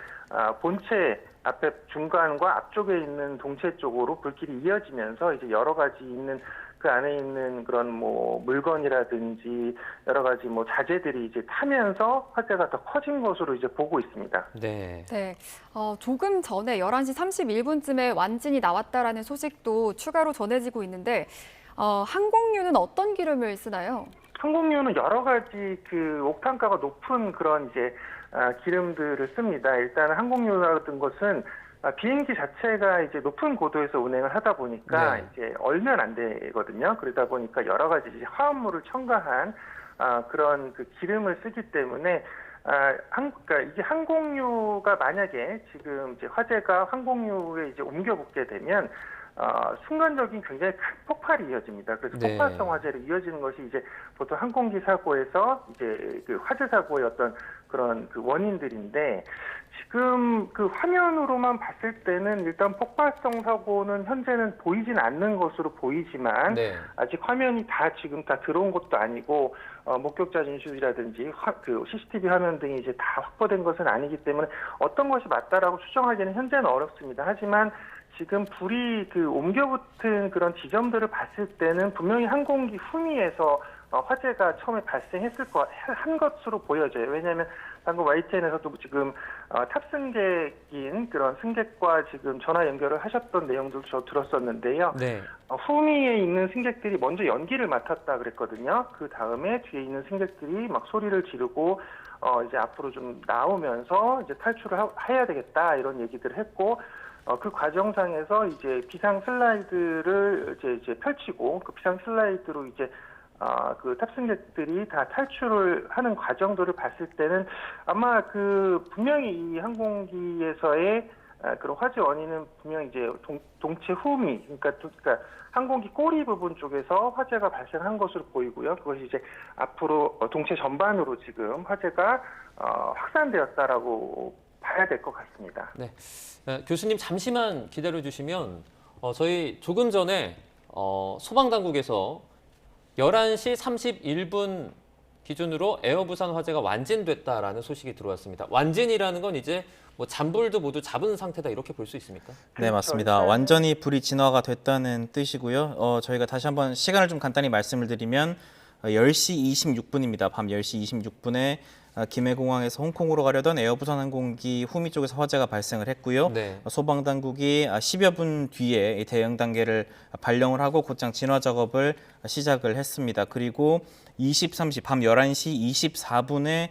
본체 앞에 중간과 앞쪽에 있는 동체 쪽으로 불길이 이어지면서 이제 여러 가지 있는 그 안에 있는 그런 뭐 물건이라든지 여러 가지 뭐 자재들이 이제 타면서 화재가 더 커진 것으로 이제 보고 있습니다. 네. 네, 조금 전에 11시 31분쯤에 완진이 나왔다라는 소식도 추가로 전해지고 있는데, 항공유는 어떤 기름을 쓰나요? 항공유는 여러 가지 그 옥탄가가 높은 그런 이제 기름들을 씁니다. 일단 항공유 같은 것은 비행기 자체가 이제 높은 고도에서 운행을 하다 보니까 네. 이제 얼면 안 되거든요. 그러다 보니까 여러 가지 이제 화합물을 첨가한 그런 그 기름을 쓰기 때문에 그러니까 이게 항공유가 만약에 지금 이제 화재가 항공유에 이제 옮겨 붙게 되면 순간적인 굉장히 큰 폭발이 이어집니다. 그래서 네. 폭발성 화재로 이어지는 것이 이제 보통 항공기 사고에서 이제 그 화재 사고의 어떤 그런 그 원인들인데, 지금 그 화면으로만 봤을 때는 일단 폭발성 사고는 현재는 보이진 않는 것으로 보이지만, 네. 아직 화면이 지금 다 들어온 것도 아니고 목격자 진술이라든지 그 CCTV 화면 등이 이제 다 확보된 것은 아니기 때문에 어떤 것이 맞다라고 추정하기는 현재는 어렵습니다. 하지만 지금 불이 그 옮겨붙은 그런 지점들을 봤을 때는 분명히 항공기 후미에서 화재가 처음에 발생했을 한 것으로 보여져요. 왜냐하면 방금 YTN에서도 지금 탑승객인 그런 승객과 지금 전화 연결을 하셨던 내용도 저 들었었는데요. 네. 후미에 있는 승객들이 먼저 연기를 맡았다 그랬거든요. 그 다음에 뒤에 있는 승객들이 막 소리를 지르고 이제 앞으로 좀 나오면서 이제 탈출을 해야 되겠다 이런 얘기들을 했고 그 과정상에서 이제 비상 슬라이드를 이제 펼치고 그 비상 슬라이드로 이제 그 탑승객들이 다 탈출을 하는 과정들을 봤을 때는 아마 그 분명히 이 항공기에서의 그런 화재 원인은 분명히 이제 동체 후미, 그러니까 항공기 꼬리 부분 쪽에서 화재가 발생한 것으로 보이고요. 그것이 이제 앞으로 동체 전반으로 지금 화재가 확산되었다라고 봐야 될 것 같습니다. 네. 교수님 잠시만 기다려 주시면 저희 조금 전에 소방당국에서 11시 31분 기준으로 에어부산 화재가 완진됐다라는 소식이 들어왔습니다. 완진이라는 건 이제 뭐 잔불도 모두 잡은 상태다 이렇게 볼 수 있습니까? 네, 맞습니다. 완전히 불이 진화가 됐다는 뜻이고요. 저희가 다시 한번 시간을 좀 간단히 말씀을 드리면 10시 26분입니다. 밤 10시 26분에 김해공항에서 홍콩으로 가려던 에어부산 항공기 후미 쪽에서 화재가 발생을 했고요. 네. 소방당국이 10여 분 뒤에 대응 단계를 발령을 하고 곧장 진화 작업을 시작을 했습니다. 그리고 23시 밤 11시 24분에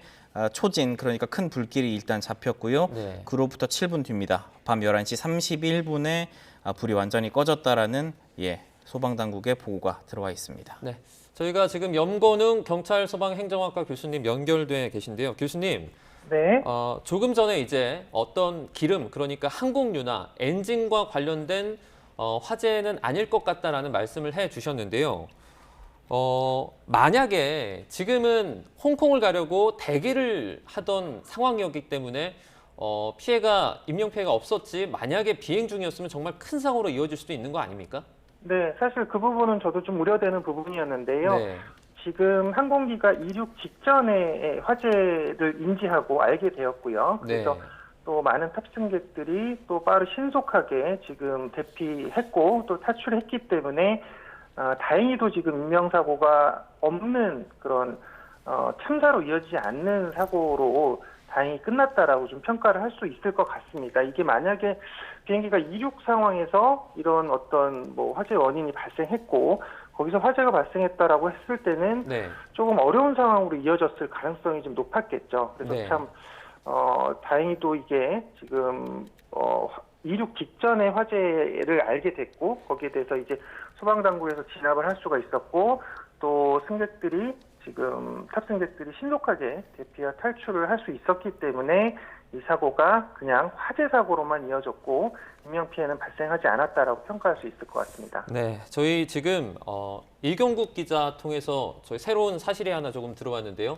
초진, 그러니까 큰 불길이 일단 잡혔고요. 네. 그로부터 7분 뒤입니다. 밤 11시 31분에 불이 완전히 꺼졌다라는 소방당국의 보고가 들어와 있습니다. 네. 저희가 지금 염건웅 경찰 소방행정학과 교수님 연결돼 계신데요. 교수님, 네. 조금 전에 이제 어떤 기름, 그러니까 항공유나 엔진과 관련된 화재는 아닐 것 같다라는 말씀을 해 주셨는데요. 만약에 지금은 홍콩을 가려고 대기를 하던 상황이었기 때문에 인명 피해가 없었지, 만약에 비행 중이었으면 정말 큰 사고로 이어질 수도 있는 거 아닙니까? 네, 사실 그 부분은 저도 좀 우려되는 부분이었는데요. 네. 지금 항공기가 이륙 직전에 화재를 인지하고 알게 되었고요. 그래서 네. 또 많은 탑승객들이 또 신속하게 지금 대피했고 또 탈출했기 때문에 다행히도 지금 인명사고가 없는 그런 참사로 이어지지 않는 사고로 다행히 끝났다라고 좀 평가를 할 수 있을 것 같습니다. 이게 만약에 비행기가 이륙 상황에서 이런 어떤 화재 원인이 발생했고 거기서 화재가 발생했다라고 했을 때는 네. 조금 어려운 상황으로 이어졌을 가능성이 좀 높았겠죠. 그래서 네. 참 다행히도 이게 지금 이륙 직전에 화재를 알게 됐고 거기에 대해서 이제 소방당국에서 진압을 할 수가 있었고 또 탑승객들이 신속하게 대피와 탈출을 할 수 있었기 때문에 이 사고가 그냥 화재 사고로만 이어졌고 인명 피해는 발생하지 않았다라고 평가할 수 있을 것 같습니다. 네, 저희 지금 이경국 기자 통해서 저희 새로운 사실이 하나 조금 들어왔는데요.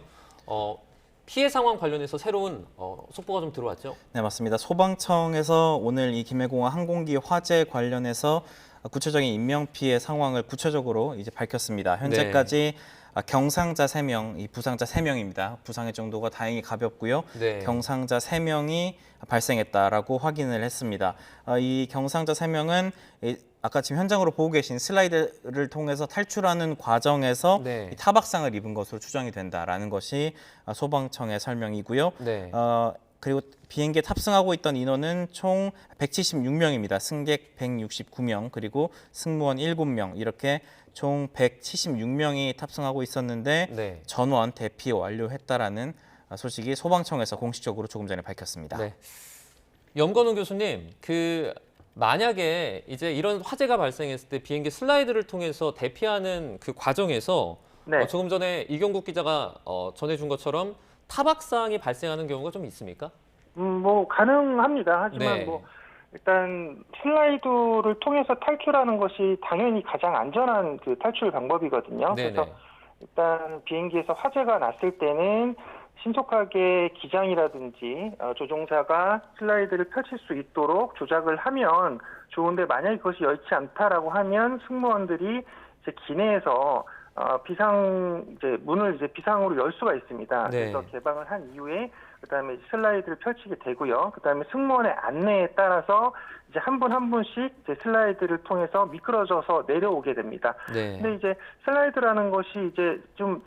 피해 상황 관련해서 새로운 속보가 좀 들어왔죠? 네, 맞습니다. 소방청에서 오늘 이 김해공항 항공기 화재 관련해서 구체적인 인명 피해 상황을 구체적으로 이제 밝혔습니다. 현재까지 경상자 3명, 이 부상자 3명입니다. 부상의 정도가 다행히 가볍고요. 네. 경상자 3명이 발생했다라고 확인을 했습니다. 이 경상자 3명은 아까 지금 현장으로 보고 계신 슬라이드를 통해서 탈출하는 과정에서 네. 타박상을 입은 것으로 추정이 된다라는 것이 소방청의 설명이고요. 네. 그리고 비행기에 탑승하고 있던 인원은 총 176명입니다. 승객 169명, 그리고 승무원 7명, 이렇게 총 176명이 탑승하고 있었는데 네. 전원 대피 완료했다라는 소식이 소방청에서 공식적으로 조금 전에 밝혔습니다. 네. 염건웅 교수님, 만약에 이제 이런 화재가 발생했을 때 비행기 슬라이드를 통해서 대피하는 그 과정에서 네. 조금 전에 이경국 기자가 전해준 것처럼 타박상이 발생하는 경우가 좀 있습니까? 가능합니다. 하지만 네. 일단 슬라이드를 통해서 탈출하는 것이 당연히 가장 안전한 그 탈출 방법이거든요. 네네. 그래서 일단 비행기에서 화재가 났을 때는 신속하게 기장이라든지 조종사가 슬라이드를 펼칠 수 있도록 조작을 하면 좋은데 만약에 그것이 여의치 않다라고 하면 승무원들이 이제 기내에서 문을 이제 비상으로 열 수가 있습니다. 네. 그래서 개방을 한 이후에 그다음에 슬라이드를 펼치게 되고요. 그다음에 승무원의 안내에 따라서 이제 한 분 한 분씩 이제 슬라이드를 통해서 미끄러져서 내려오게 됩니다. 네. 근데 이제 슬라이드라는 것이 이제 좀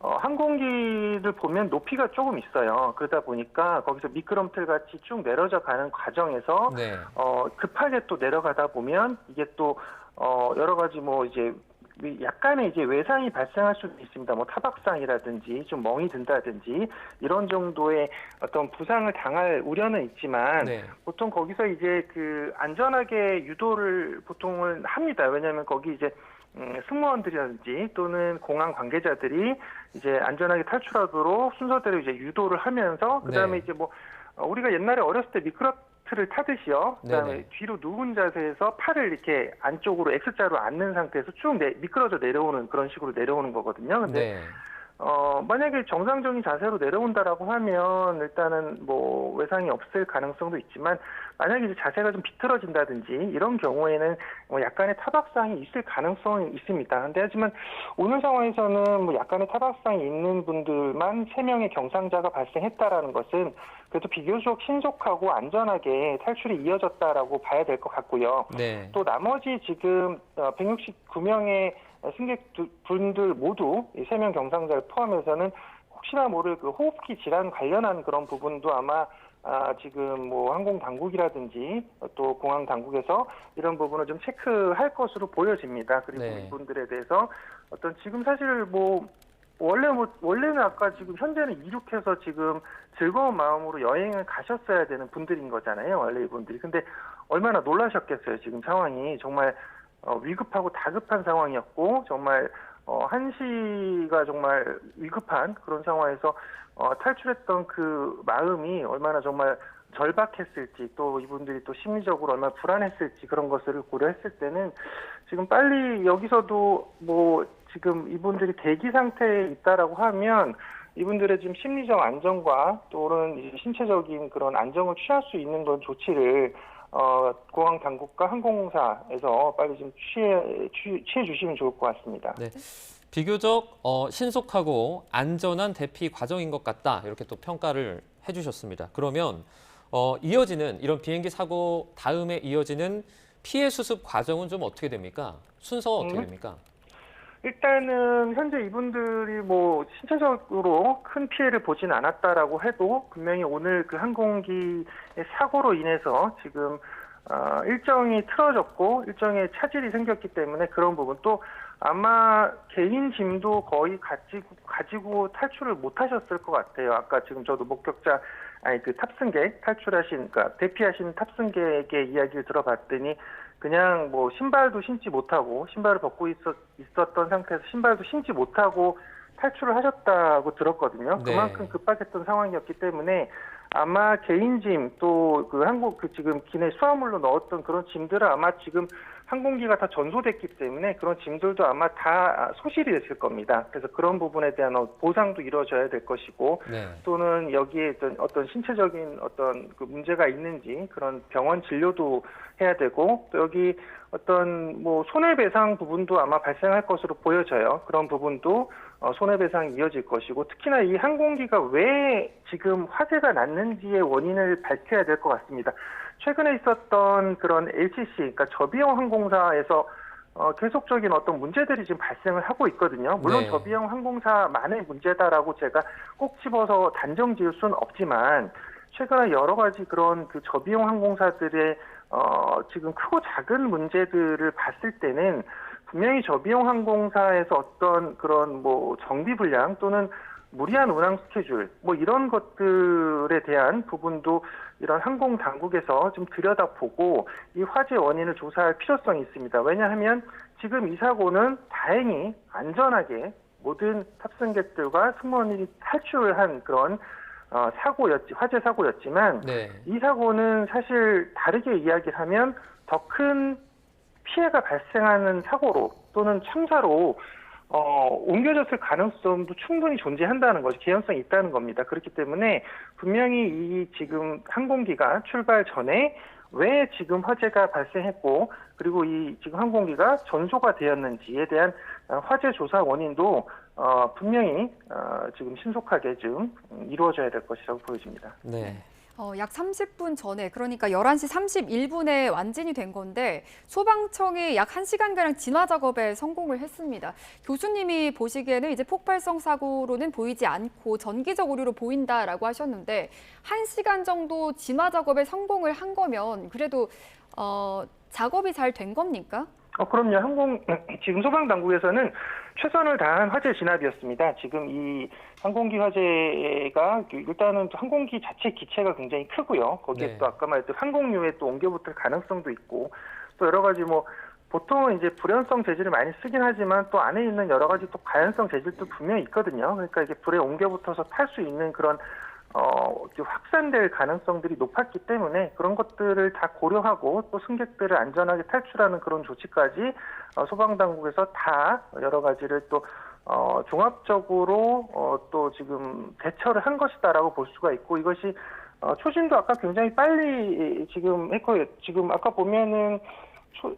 항공기를 보면 높이가 조금 있어요. 그러다 보니까 거기서 미끄럼틀 같이 쭉 내려져 가는 과정에서 네. 급하게 또 내려가다 보면 이게 또 여러 가지 뭐 이제 약간의 이제 외상이 발생할 수도 있습니다. 뭐 타박상이라든지 좀 멍이 든다든지 이런 정도의 어떤 부상을 당할 우려는 있지만 네. 보통 거기서 이제 안전하게 유도를 보통은 합니다. 왜냐하면 거기 이제 승무원들이라든지 또는 공항 관계자들이 이제 안전하게 탈출하도록 순서대로 이제 유도를 하면서 그다음에 네. 이제 뭐 우리가 옛날에 어렸을 때 미끄럼틀을 타듯이요. 그다음에 네네. 뒤로 누운 자세에서 팔을 이렇게 안쪽으로 X자로 앉는 상태에서 쭉 미끄러져 내려오는 그런 식으로 내려오는 거거든요. 근데 네. 만약에 정상적인 자세로 내려온다라고 하면 일단은 뭐 외상이 없을 가능성도 있지만 만약에 이제 자세가 좀 비틀어진다든지 이런 경우에는 뭐 약간의 타박상이 있을 가능성이 있습니다. 근데 하지만 오늘 상황에서는 뭐 약간의 타박상이 있는 분들만 3명의 경상자가 발생했다라는 것은 그래도 비교적 신속하고 안전하게 탈출이 이어졌다라고 봐야 될 것 같고요. 네. 또 나머지 지금 169명의 승객 분들 모두 3명 경상자를 포함해서는 혹시나 모를 호흡기 질환 관련한 그런 부분도 아마 지금 뭐 항공 당국이라든지 또 공항 당국에서 이런 부분을 좀 체크할 것으로 보여집니다. 그리고 네. 이분들에 대해서 지금 사실 원래는 아까 지금 현재는 이륙해서 지금 즐거운 마음으로 여행을 가셨어야 되는 분들인 거잖아요. 원래 이분들이. 근데 얼마나 놀라셨겠어요. 지금 상황이 정말 위급하고 다급한 상황이었고 정말 한시가 정말 위급한 그런 상황에서 탈출했던 그 마음이 얼마나 정말 절박했을지 또 이분들이 또 심리적으로 얼마나 불안했을지 그런 것을 고려했을 때는 지금 빨리 여기서도 뭐 지금 이분들이 대기 상태에 있다라고 하면 이분들의 지금 심리적 안정과 또는 이제 신체적인 그런 안정을 취할 수 있는 그런 조치를 공항 당국과 항공사에서 빨리 좀 취해 주시면 좋을 것 같습니다. 네. 비교적 신속하고 안전한 대피 과정인 것 같다. 이렇게 또 평가를 해주셨습니다. 그러면 이어지는 이런 비행기 사고 다음에 이어지는 피해 수습 과정은 좀 어떻게 됩니까? 순서가 어떻게 됩니까? 일단은 현재 이분들이 뭐 신체적으로 큰 피해를 보진 않았다라고 해도 분명히 오늘 그 항공기의 사고로 인해서 지금 일정이 틀어졌고 일정에 차질이 생겼기 때문에 그런 부분 또 아마 개인 짐도 거의 가지고 탈출을 못 하셨을 것 같아요. 아까 지금 저도 탑승객 그러니까 대피하신 탑승객의 이야기를 들어봤더니 그냥 뭐 신발도 신지 못하고 신발을 벗고 있었던 상태에서 신발도 신지 못하고 탈출을 하셨다고 들었거든요. 네. 그만큼 급박했던 상황이었기 때문에 아마 개인 짐 또 지금 기내 수화물로 넣었던 그런 짐들은 아마 지금 항공기가 다 전소됐기 때문에 그런 짐들도 아마 다 소실이 됐을 겁니다. 그래서 그런 부분에 대한 보상도 이루어져야 될 것이고 네. 또는 여기에 어떤 신체적인 어떤 그 문제가 있는지 그런 병원 진료도 해야 되고 또 여기 어떤 뭐 손해배상 부분도 아마 발생할 것으로 보여져요. 그런 부분도 손해배상이 이어질 것이고 특히나 이 항공기가 왜 지금 화재가 났는지의 원인을 밝혀야 될 것 같습니다. 최근에 있었던 그런 LCC, 그러니까 저비용 항공사에서 계속적인 어떤 문제들이 지금 발생을 하고 있거든요. 물론 네. 저비용 항공사만의 문제다라고 제가 꼭 집어서 단정 지을 수는 없지만 최근에 여러 가지 그런 그 저비용 항공사들의 지금 크고 작은 문제들을 봤을 때는 분명히 저비용 항공사에서 어떤 그런 뭐 정비 불량 또는 무리한 운항 스케줄 뭐 이런 것들에 대한 부분도 이런 항공 당국에서 좀 들여다보고 이 화재 원인을 조사할 필요성이 있습니다. 왜냐하면 지금 이 사고는 다행히 안전하게 모든 탑승객들과 승무원이 탈출한 그런 화재 사고였지만 네. 이 사고는 사실 다르게 이야기를 하면 더 큰 피해가 발생하는 사고로 또는 참사로 옮겨졌을 가능성도 충분히 존재한다는 것이 개연성이 있다는 겁니다. 그렇기 때문에 분명히 이 지금 항공기가 출발 전에 왜 지금 화재가 발생했고 그리고 이 지금 항공기가 전소가 되었는지에 대한 화재 조사 원인도 분명히 지금 신속하게 좀 이루어져야 될 것이라고 보여집니다. 네. 약 30분 전에, 그러니까 11시 31분에 완진이 된 건데 소방청이 약 1시간가량 진화 작업에 성공을 했습니다. 교수님이 보시기에는 이제 폭발성 사고로는 보이지 않고 전기적 오류로 보인다라고 하셨는데 1시간 정도 진화 작업에 성공을 한 거면 그래도 작업이 잘 된 겁니까? 그럼요. 지금 소방당국에서는 최선을 다한 화재 진압이었습니다. 지금 이 항공기 화재가 일단은 항공기 자체 기체가 굉장히 크고요. 거기에 네. 또 아까 말했던 항공유에 또 옮겨붙을 가능성도 있고 또 여러 가지 보통은 이제 불연성 재질을 많이 쓰긴 하지만 또 안에 있는 여러 가지 또 가연성 재질도 분명히 있거든요. 그러니까 이게 불에 옮겨붙어서 탈 수 있는 그런 확산될 가능성들이 높았기 때문에 그런 것들을 다 고려하고 또 승객들을 안전하게 탈출하는 그런 조치까지 소방당국에서 다 여러 가지를 또 종합적으로 또 지금 대처를 한 것이다라고 볼 수가 있고 이것이 초진도 아까 굉장히 빨리 지금 했고요. 지금 아까 보면은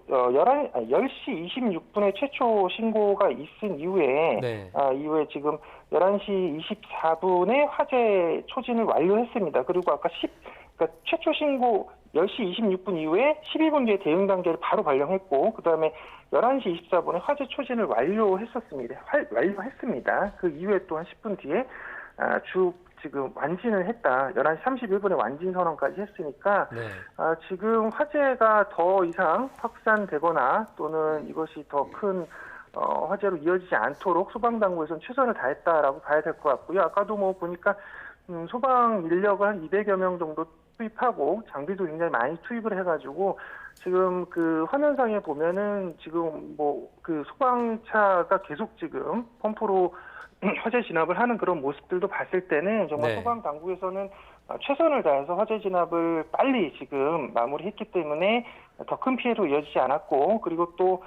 10시 26분에 최초 신고가 있은 이후에 네. 이후에 지금 11시 24분에 화재 초진을 완료했습니다. 그리고 아까 그러니까 최초 신고 10시 26분 이후에 12분 뒤에 대응 단계를 바로 발령했고 그다음에 11시 24분에 화재 초진을 완료했습니다. 그 이후에 또 한 10분 뒤에 지금 완진을 했다. 11시 31분에 완진 선언까지 했으니까 네. 지금 화재가 더 이상 확산되거나 또는 이것이 더 큰 화재로 이어지지 않도록 소방당국에서는 최선을 다했다라고 봐야 될 것 같고요. 아까도 보니까 소방 인력을 한 200여 명 정도 투입하고 장비도 굉장히 많이 투입을 해가지고 지금 그 화면상에 보면은 지금 그 소방차가 계속 지금 펌프로 화재 진압을 하는 그런 모습들도 봤을 때는 정말 네. 소방 당국에서는 최선을 다해서 화재 진압을 빨리 지금 마무리했기 때문에 더 큰 피해로 이어지지 않았고 그리고 또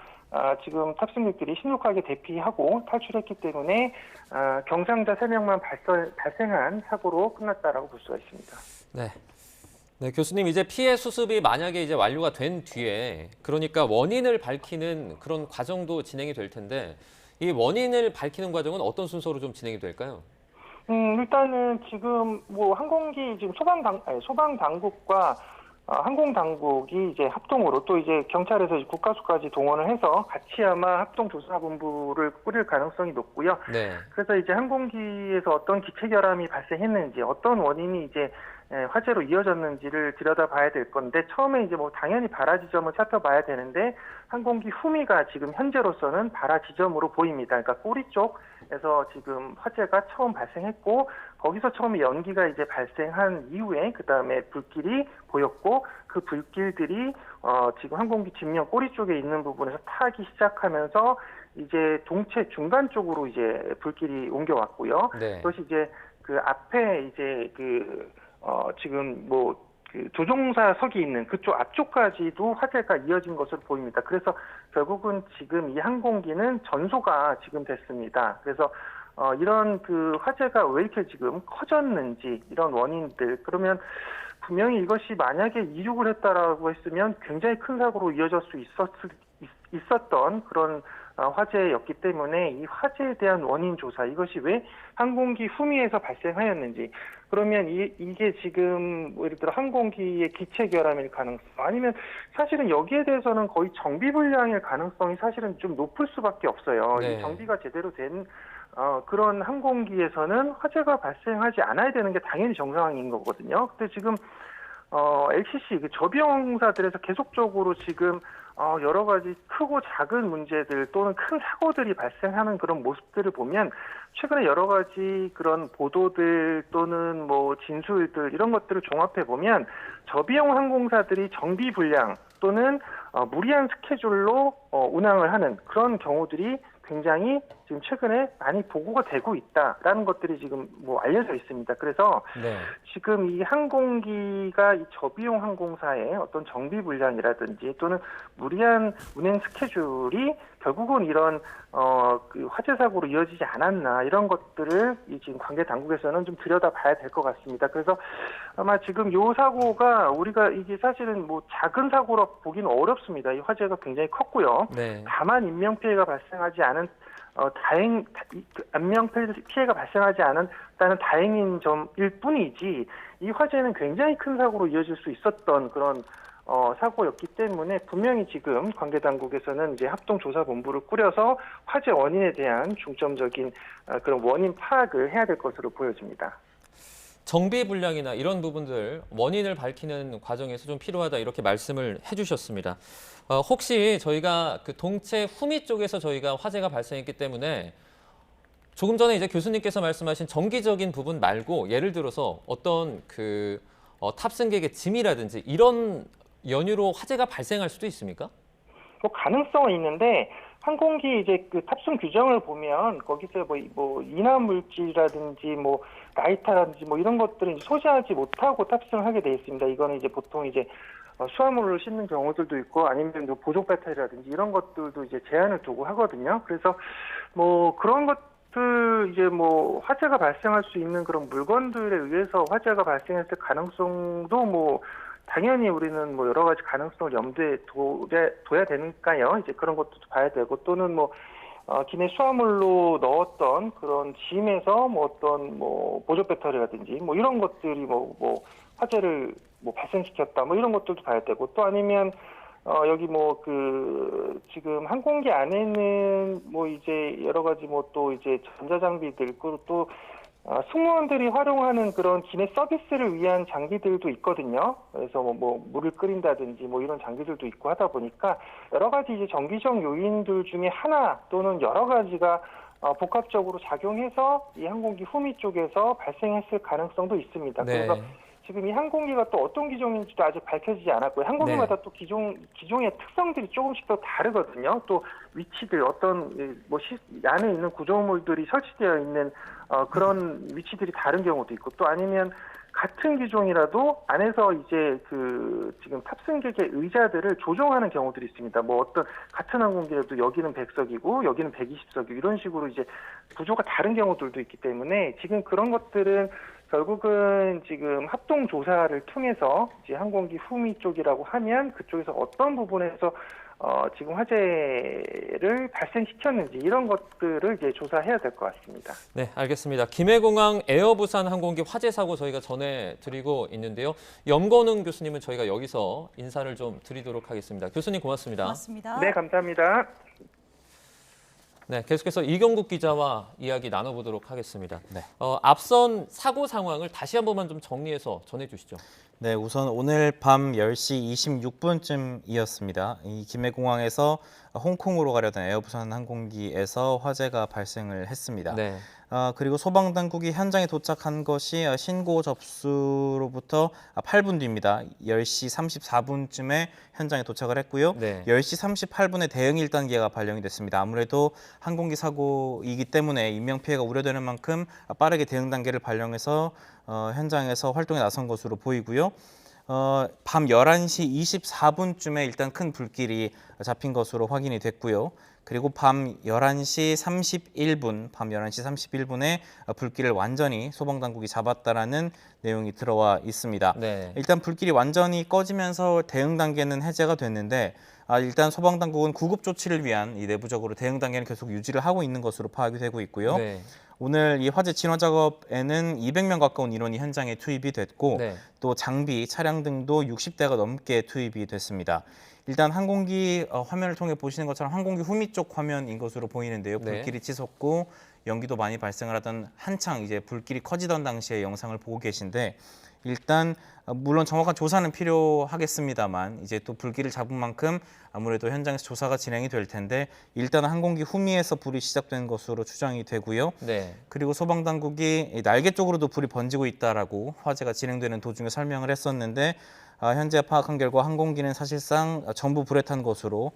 지금 탑승객들이 신속하게 대피하고 탈출했기 때문에 경상자 3명만 발생한 사고로 끝났다라고 볼 수가 있습니다. 네. 네, 교수님 이제 피해 수습이 만약에 이제 완료가 된 뒤에 그러니까 원인을 밝히는 그런 과정도 진행이 될 텐데 이 원인을 밝히는 과정은 어떤 순서로 좀 진행이 될까요? 일단은 지금 항공기 지금 소방당국과 항공당국이 이제 합동으로 또 이제 경찰에서 국가수까지 동원을 해서 같이 아마 합동조사본부를 꾸릴 가능성이 높고요. 네. 그래서 이제 항공기에서 어떤 기체 결함이 발생했는지 어떤 원인이 이제 화재로 이어졌는지를 들여다봐야 될 건데 처음에 이제 당연히 발화 지점을 살펴봐야 되는데 항공기 후미가 지금 현재로서는 발화 지점으로 보입니다. 그러니까 꼬리 쪽에서 지금 화재가 처음 발생했고 거기서 처음에 연기가 이제 발생한 이후에 그 다음에 불길이 보였고 그 불길들이 지금 항공기 뒷면 꼬리 쪽에 있는 부분에서 타기 시작하면서 이제 동체 중간 쪽으로 이제 불길이 옮겨왔고요. 네. 그것이 이제 그 앞에 이제 지금 그 조종사석이 있는 그쪽 앞쪽까지도 화재가 이어진 것으로 보입니다. 그래서 결국은 지금 이 항공기는 전소가 지금 됐습니다. 그래서 이런 그 화재가 왜 이렇게 지금 커졌는지 이런 원인들 그러면 분명히 이것이 만약에 이륙을 했다라고 했으면 굉장히 큰 사고로 이어질 수 있었던 그런 화재였기 때문에 이 화재에 대한 원인 조사 이것이 왜 항공기 후미에서 발생하였는지 그러면 이게 지금 예를 들어 항공기의 기체 결함일 가능성 아니면 사실은 여기에 대해서는 거의 정비 불량일 가능성이 사실은 좀 높을 수밖에 없어요. 네. 이 정비가 제대로 된 그런 항공기에서는 화재가 발생하지 않아야 되는 게 당연히 정상인 거거든요. 근데 지금 LCC 그 저비용사들에서 계속적으로 지금 여러 가지 크고 작은 문제들 또는 큰 사고들이 발생하는 그런 모습들을 보면 최근에 여러 가지 그런 보도들 또는 진술들 이런 것들을 종합해 보면 저비용 항공사들이 정비 불량 또는 무리한 스케줄로 운항을 하는 그런 경우들이 굉장히 지금 최근에 많이 보고가 되고 있다라는 것들이 지금 알려져 있습니다. 그래서 네. 지금 이 항공기가 이 저비용 항공사의 어떤 정비 불량이라든지 또는 무리한 운행 스케줄이 결국은 이런 그 화재 사고로 이어지지 않았나 이런 것들을 지금 관계 당국에서는 좀 들여다봐야 될 것 같습니다. 그래서 아마 지금 요 사고가 우리가 이게 사실은 작은 사고로 보기는 어렵습니다. 이 화재가 굉장히 컸고요. 네. 다만 인명 피해가 발생하지 않은 안면 피해가 발생하지 않았다는 다행인 점일 뿐이지 이 화재는 굉장히 큰 사고로 이어질 수 있었던 그런 사고였기 때문에 분명히 지금 관계당국에서는 이제 합동조사본부를 꾸려서 화재 원인에 대한 중점적인 그런 원인 파악을 해야 될 것으로 보여집니다. 정비 불량이나 이런 부분들 원인을 밝히는 과정에서 좀 필요하다 이렇게 말씀을 해주셨습니다. 혹시 저희가 그 동체 후미 쪽에서 저희가 화재가 발생했기 때문에 조금 전에 이제 교수님께서 말씀하신 정기적인 부분 말고 예를 들어서 어떤 그 탑승객의 짐이라든지 이런 연유로 화재가 발생할 수도 있습니까? 가능성은 있는데 항공기 이제 그 탑승 규정을 보면 거기서 뭐 인화 물질이라든지 뭐 라이터라든지 뭐 이런 것들은 소지하지 못하고 탑승을 하게 돼 있습니다. 이거는 이제 보통 이제 수화물을 싣는 경우들도 있고 아니면 보조 배터리라든지 이런 것들도 이제 제한을 두고 하거든요. 그래서 뭐 그런 것들 이제 뭐 화재가 발생할 수 있는 그런 물건들에 의해서 화재가 발생했을 가능성도 뭐 당연히 우리는 뭐 여러 가지 가능성을 염두에 둬야 되니까요. 이제 그런 것도 봐야 되고 또는 뭐 기내 수화물로 넣었던 그런 짐에서 뭐 어떤 뭐 보조 배터리라든지 뭐 이런 것들이 뭐 화재를 뭐 발생시켰다 뭐 이런 것들도 봐야 되고 또 아니면 여기 뭐 그 지금 항공기 안에는 뭐 이제 여러 가지 뭐 또 이제 전자장비들 그리고 또 승무원들이 활용하는 그런 기내 서비스를 위한 장비들도 있거든요. 그래서 뭐 물을 끓인다든지 뭐 이런 장비들도 있고 하다 보니까 여러 가지 이제 정기적 요인들 중에 하나 또는 여러 가지가 복합적으로 작용해서 이 항공기 후미 쪽에서 발생했을 가능성도 있습니다. 네. 그래서 지금 이 항공기가 또 어떤 기종인지도 아직 밝혀지지 않았고요. 항공기마다 네. 또 기종의 특성들이 조금씩 더 다르거든요. 또 위치들 어떤 뭐 안에 있는 구조물들이 설치되어 있는 그런 위치들이 다른 경우도 있고 또 아니면 같은 기종이라도 안에서 이제 그 지금 탑승객의 의자들을 조정하는 경우들이 있습니다. 뭐 어떤 같은 항공기라도 여기는 100석이고 여기는 120석이고 이런 식으로 이제 구조가 다른 경우들도 있기 때문에 지금 그런 것들은 결국은 지금 합동 조사를 통해서 이제 항공기 후미 쪽이라고 하면 그쪽에서 어떤 부분에서 지금 화재를 발생시켰는지 이런 것들을 이제 조사해야 될 것 같습니다. 네, 알겠습니다. 김해공항 에어부산 항공기 화재 사고 저희가 전해드리고 있는데요. 염건웅 교수님은 저희가 여기서 인사를 좀 드리도록 하겠습니다. 교수님 고맙습니다. 고맙습니다. 네, 감사합니다. 네, 계속해서 이경국 기자와 이야기 나눠보도록 하겠습니다. 네. 앞선 사고 상황을 다시 한 번만 좀 정리해서 전해주시죠. 네, 우선 오늘 밤 10시 26분쯤이었습니다. 이 김해공항에서 홍콩으로 가려던 에어부산 항공기에서 화재가 발생을 했습니다. 네. 그리고 소방당국이 현장에 도착한 것이 신고 접수로부터 8분 뒤입니다. 10시 34분쯤에 현장에 도착을 했고요. 네. 10시 38분에 대응 1단계가 발령이 됐습니다. 아무래도 항공기 사고이기 때문에 인명피해가 우려되는 만큼 빠르게 대응 단계를 발령해서 현장에서 활동에 나선 것으로 보이고요. 밤 11시 24분쯤에 일단 큰 불길이 잡힌 것으로 확인이 됐고요. 그리고 밤 11시 31분에 불길을 완전히 소방당국이 잡았다라는 내용이 들어와 있습니다. 네. 일단 불길이 완전히 꺼지면서 대응 단계는 해제가 됐는데 일단 소방당국은 구급 조치를 위한 이 내부적으로 대응 단계는 계속 유지를 하고 있는 것으로 파악이 되고 있고요. 네. 오늘 이 화재 진화 작업에는 200명 가까운 인원이 현장에 투입이 됐고 네. 또 장비, 차량 등도 60대가 넘게 투입이 됐습니다. 일단 항공기 화면을 통해 보시는 것처럼 항공기 후미 쪽 화면인 것으로 보이는데요. 네. 불길이 치솟고 연기도 많이 발생을 하던 한창 이제 불길이 커지던 당시의 영상을 보고 계신데 일단 물론 정확한 조사는 필요하겠습니다만 이제 또 불길을 잡은 만큼 아무래도 현장에서 조사가 진행이 될 텐데 일단 항공기 후미에서 불이 시작된 것으로 추정이 되고요. 네. 그리고 소방당국이 날개 쪽으로도 불이 번지고 있다라고 화재가 진행되는 도중에 설명을 했었는데 현재 파악한 결과 항공기는 사실상 전부 불에 탄 것으로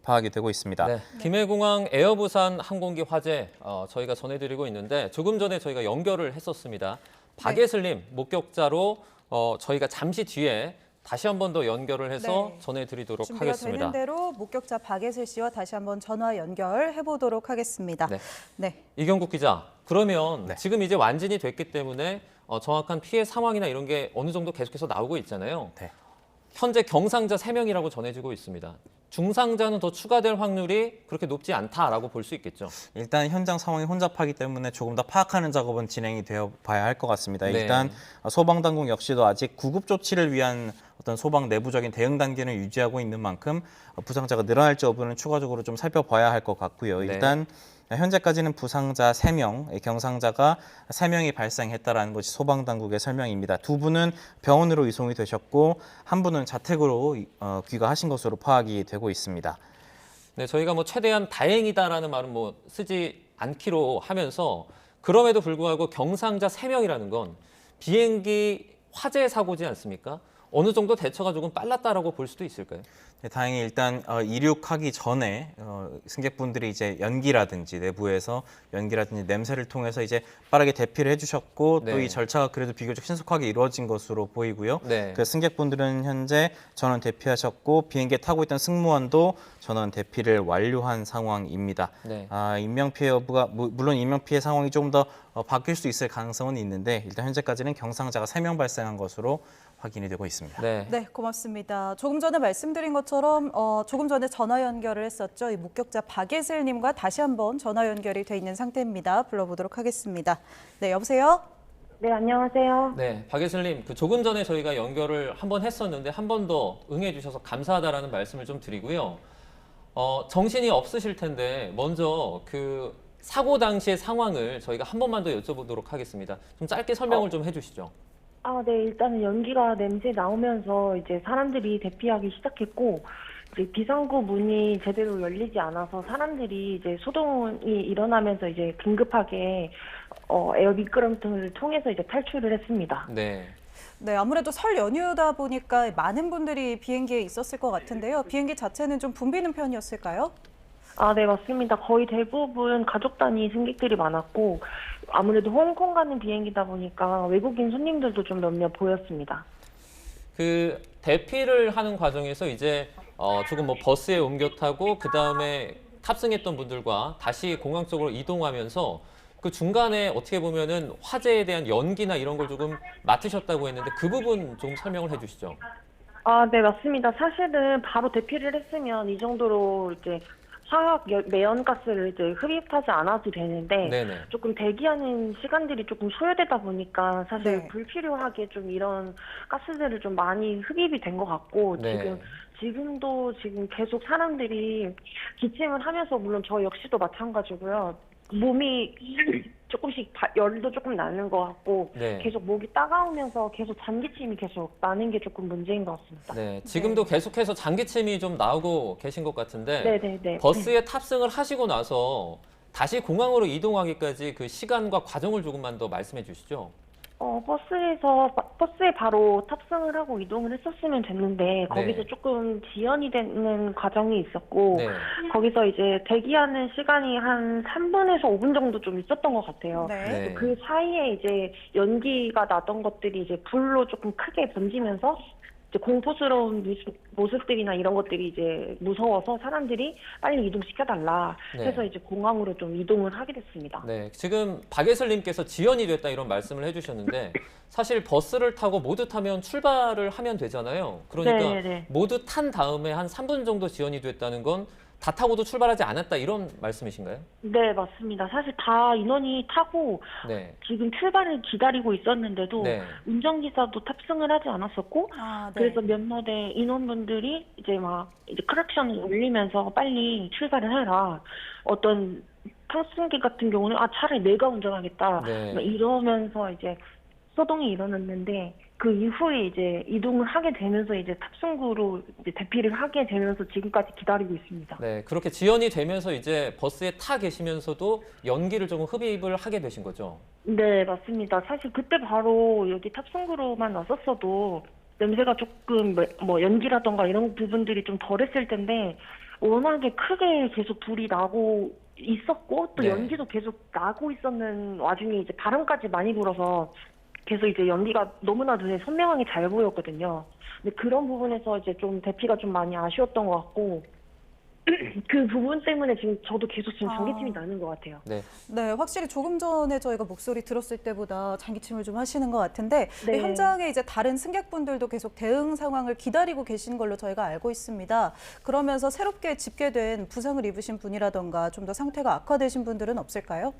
파악이 되고 있습니다. 네. 김해공항 에어부산 항공기 화재 저희가 전해드리고 있는데 조금 전에 저희가 연결을 했었습니다. 박예슬님 목격자로 저희가 잠시 뒤에 다시 한 번 더 연결을 해서 네. 전해드리도록 준비가 하겠습니다. 되는 대로 목격자 박예슬 씨와 다시 한번 전화 연결해 보도록 하겠습니다. 네. 네. 이경국 기자, 그러면 네. 지금 이제 완진이 됐기 때문에 정확한 피해 상황이나 이런 게 어느 정도 계속해서 나오고 있잖아요. 네. 현재 경상자 3명이라고 전해지고 있습니다. 중상자는 더 추가될 확률이 그렇게 높지 않다라고 볼 수 있겠죠. 일단 현장 상황이 혼잡하기 때문에 조금 더 파악하는 작업은 진행이 되어 봐야 할 것 같습니다. 네. 일단 소방당국 역시도 아직 구급 조치를 위한 어떤 소방 내부적인 대응 단계는 유지하고 있는 만큼 부상자가 늘어날지 여부는 추가적으로 좀 살펴봐야 할 것 같고요. 네. 일단 현재까지는 부상자 3명, 경상자가 3명이 발생했다라는 것이 소방당국의 설명입니다. 2분은 병원으로 이송이 되셨고 1분은 자택으로 귀가하신 것으로 파악이 되고 있습니다. 네, 저희가 뭐 최대한 다행이다라는 말은 뭐 쓰지 않기로 하면서 그럼에도 불구하고 경상자 3명이라는 건 비행기 화재 사고지 않습니까? 어느 정도 대처가 조금 빨랐다라고 볼 수도 있을까요? 네, 다행히 일단 이륙하기 전에 승객분들이 이제 연기라든지 내부에서 연기라든지 냄새를 통해서 이제 빠르게 대피를 해주셨고 또 네. 이 절차가 그래도 비교적 신속하게 이루어진 것으로 보이고요. 네. 그 승객분들은 현재 전원 대피하셨고 비행기에 타고 있던 승무원도 전원 대피를 완료한 상황입니다. 네. 인명 피해 여부가 물론 인명 피해 상황이 조금 더 바뀔 수 있을 가능성은 있는데 일단 현재까지는 경상자가 3명 발생한 것으로 확인이 되고 있습니다. 네. 네, 고맙습니다. 조금 전에 말씀드린 것처럼 조금 전에 전화 연결을 했었죠. 이 목격자 박예슬님과 다시 한번 전화 연결이 돼 있는 상태입니다. 불러보도록 하겠습니다. 네, 여보세요? 네, 안녕하세요. 네, 박예슬님, 조금 전에 저희가 연결을 한번 했었는데 한 번 더 응해 주셔서 감사하다라는 말씀을 좀 드리고요. 정신이 없으실 텐데 먼저 그 사고 당시의 상황을 저희가 한 번만 더 여쭤보도록 하겠습니다. 좀 짧게 설명을 좀 해주시죠. 네, 일단은 연기가 냄새 나오면서 이제 사람들이 대피하기 시작했고, 이제 비상구 문이 제대로 열리지 않아서 사람들이 이제 소동이 일어나면서 이제 긴급하게 에어 미끄럼틀을 통해서 이제 탈출을 했습니다. 네. 네, 아무래도 설 연휴다 보니까 많은 분들이 비행기에 있었을 것 같은데요. 비행기 자체는 좀 붐비는 편이었을까요? 네, 맞습니다. 거의 대부분 가족 단위 승객들이 많았고, 아무래도 홍콩 가는 비행기다 보니까 외국인 손님들도 좀 몇몇 보였습니다. 그 대피를 하는 과정에서 이제 조금 뭐 버스에 옮겨 타고 그 다음에 탑승했던 분들과 다시 공항 쪽으로 이동하면서 그 중간에 어떻게 보면은 화재에 대한 연기나 이런 걸 조금 맡으셨다고 했는데 그 부분 좀 설명을 해주시죠. 네, 맞습니다. 사실은 바로 대피를 했으면 이 정도로 이제 화학 매연가스를 이제 흡입하지 않아도 되는데 네네. 조금 대기하는 시간들이 조금 소요되다 보니까 사실 네. 불필요하게 좀 이런 가스들을 좀 많이 흡입이 된 것 같고 네. 지금도 계속 사람들이 기침을 하면서 물론 저 역시도 마찬가지고요. 몸이 조금씩 열도 조금 나는 것 같고 네. 계속 목이 따가우면서 계속 잔기침이 계속 나는 게 조금 문제인 것 같습니다. 네, 지금도 계속해서 장기침이 좀 나오고 계신 것 같은데 네네네. 버스에 탑승을 하시고 나서 다시 공항으로 이동하기까지 그 시간과 과정을 조금만 더 말씀해 주시죠. 버스에 바로 탑승을 하고 이동을 했었으면 됐는데 거기서 네. 조금 지연이 되는 과정이 있었고 네. 거기서 이제 대기하는 시간이 한 3분에서 5분 정도 좀 있었던 것 같아요. 네. 네. 그 사이에 이제 연기가 나던 것들이 이제 불로 조금 크게 번지면서 이제 공포스러운 모습들이나 이런 것들이 이제 무서워서 사람들이 빨리 이동시켜달라 네. 해서 이제 공항으로 좀 이동을 하게 됐습니다. 네, 지금 박예슬님께서 지연이 됐다 이런 말씀을 해주셨는데 사실 버스를 타고 모두 타면 출발을 하면 되잖아요. 그러니까 네네네. 모두 탄 다음에 한 3분 정도 지연이 됐다는 건 다 타고도 출발하지 않았다 이런 말씀이신가요? 네, 맞습니다. 사실 다 인원이 타고 네. 지금 출발을 기다리고 있었는데도 네. 운전기사도 탑승을 하지 않았었고 네. 그래서 몇몇의 인원분들이 이제 크랙션을 울리면서 빨리 출발을 해라. 어떤 탑승객 같은 경우는 차라리 내가 운전하겠다. 네. 이러면서 이제 소동이 일어났는데 그 이후에 이제 이동을 하게 되면서 이제 탑승구로 이제 대피를 하게 되면서 지금까지 기다리고 있습니다. 네, 그렇게 지연이 되면서 이제 버스에 타 계시면서도 연기를 조금 흡입을 하게 되신 거죠? 네, 맞습니다. 사실 그때 바로 여기 탑승구로만 왔었어도 냄새가 조금 연기라던가 이런 부분들이 좀 덜했을 텐데 워낙에 크게 계속 불이 나고 있었고 또 네. 연기도 계속 나고 있었는 와중에 이제 바람까지 많이 불어서 계속 이제 연기가 너무나도 선명하게 잘 보였거든요. 근데 그런 부분에서 이제 좀 대피가 좀 많이 아쉬웠던 것 같고 그 부분 때문에 지금 저도 계속 지금 아. 전기침이 나는 것 같아요. 네. 네, 확실히 조금 전에 저희가 목소리 들었을 때보다 장기침을 좀 하시는 것 같은데 네. 현장에 이제 다른 승객분들도 계속 대응 상황을 기다리고 계신 걸로 저희가 알고 있습니다. 그러면서 새롭게 집계된 부상을 입으신 분이라던가 좀 더 상태가 악화되신 분들은 없을까요?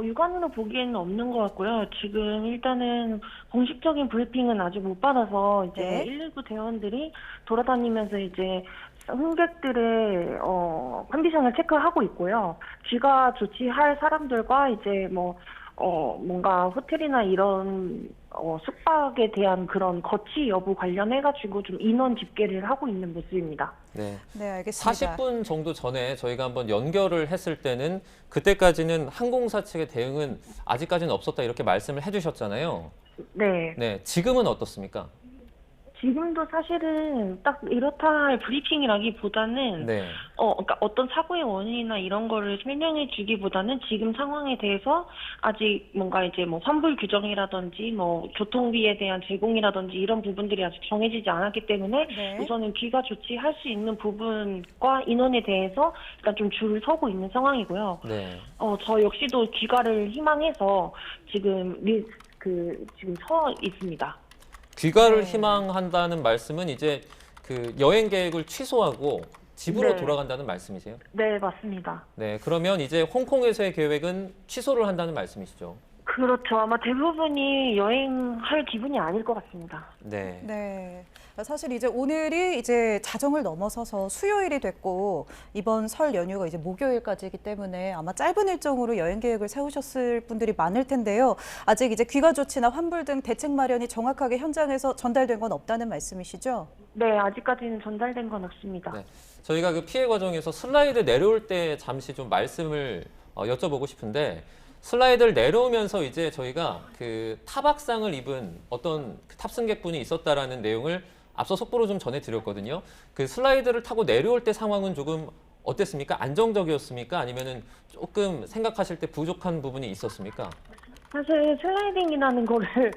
육안으로 보기에는 없는 것 같고요. 지금 일단은 공식적인 브리핑은 아직 못 받아서 이제 네. 119 대원들이 돌아다니면서 이제 승객들의 컨디션을 체크하고 있고요. 귀가 조치할 사람들과 이제 뭔가 호텔이나 이런 숙박에 대한 그런 거치 여부 관련해가지고 좀 인원 집계를 하고 있는 모습입니다. 네. 네, 알겠습니다. 40분 정도 전에 저희가 한번 연결을 했을 때는 그때까지는 항공사 측의 대응은 아직까지는 없었다 이렇게 말씀을 해주셨잖아요. 네. 네, 지금은 어떻습니까? 지금도 사실은 딱 이렇다 할 브리핑이라기보다는 네. 그러니까 어떤 사고의 원인이나 이런 거를 설명해 주기보다는 지금 상황에 대해서 아직 뭔가 이제 환불 규정이라든지 교통비에 대한 제공이라든지 이런 부분들이 아직 정해지지 않았기 때문에 네. 우선은 귀가 조치할 수 있는 부분과 인원에 대해서 일단 좀 줄을 서고 있는 상황이고요. 네. 저 역시도 귀가를 희망해서 지금 지금 서 있습니다. 귀가를 네. 희망한다는 말씀은 이제 그 여행 계획을 취소하고 집으로 네. 돌아간다는 말씀이세요? 네, 맞습니다. 네, 그러면 이제 홍콩에서의 계획은 취소를 한다는 말씀이시죠? 그렇죠. 아마 대부분이 여행할 기분이 아닐 것 같습니다. 네. 네. 사실 이제 오늘이 이제 자정을 넘어서서 수요일이 됐고 이번 설 연휴가 이제 목요일까지이기 때문에 아마 짧은 일정으로 여행 계획을 세우셨을 분들이 많을 텐데요. 아직 이제 귀가 조치나 환불 등 대책 마련이 정확하게 현장에서 전달된 건 없다는 말씀이시죠? 네, 아직까지는 전달된 건 없습니다. 네. 저희가 그 피해 과정에서 슬라이드 내려올 때 잠시 좀 말씀을 여쭤보고 싶은데 슬라이드를 내려오면서 이제 저희가 그 타박상을 입은 어떤 그 탑승객분이 있었다라는 내용을 앞서 속보로 좀 전해드렸거든요. 그 슬라이드를 타고 내려올 때 상황은 조금 어땠습니까? 안정적이었습니까? 아니면은 조금 생각하실 때 부족한 부분이 있었습니까? 사실 슬라이딩이라는 거를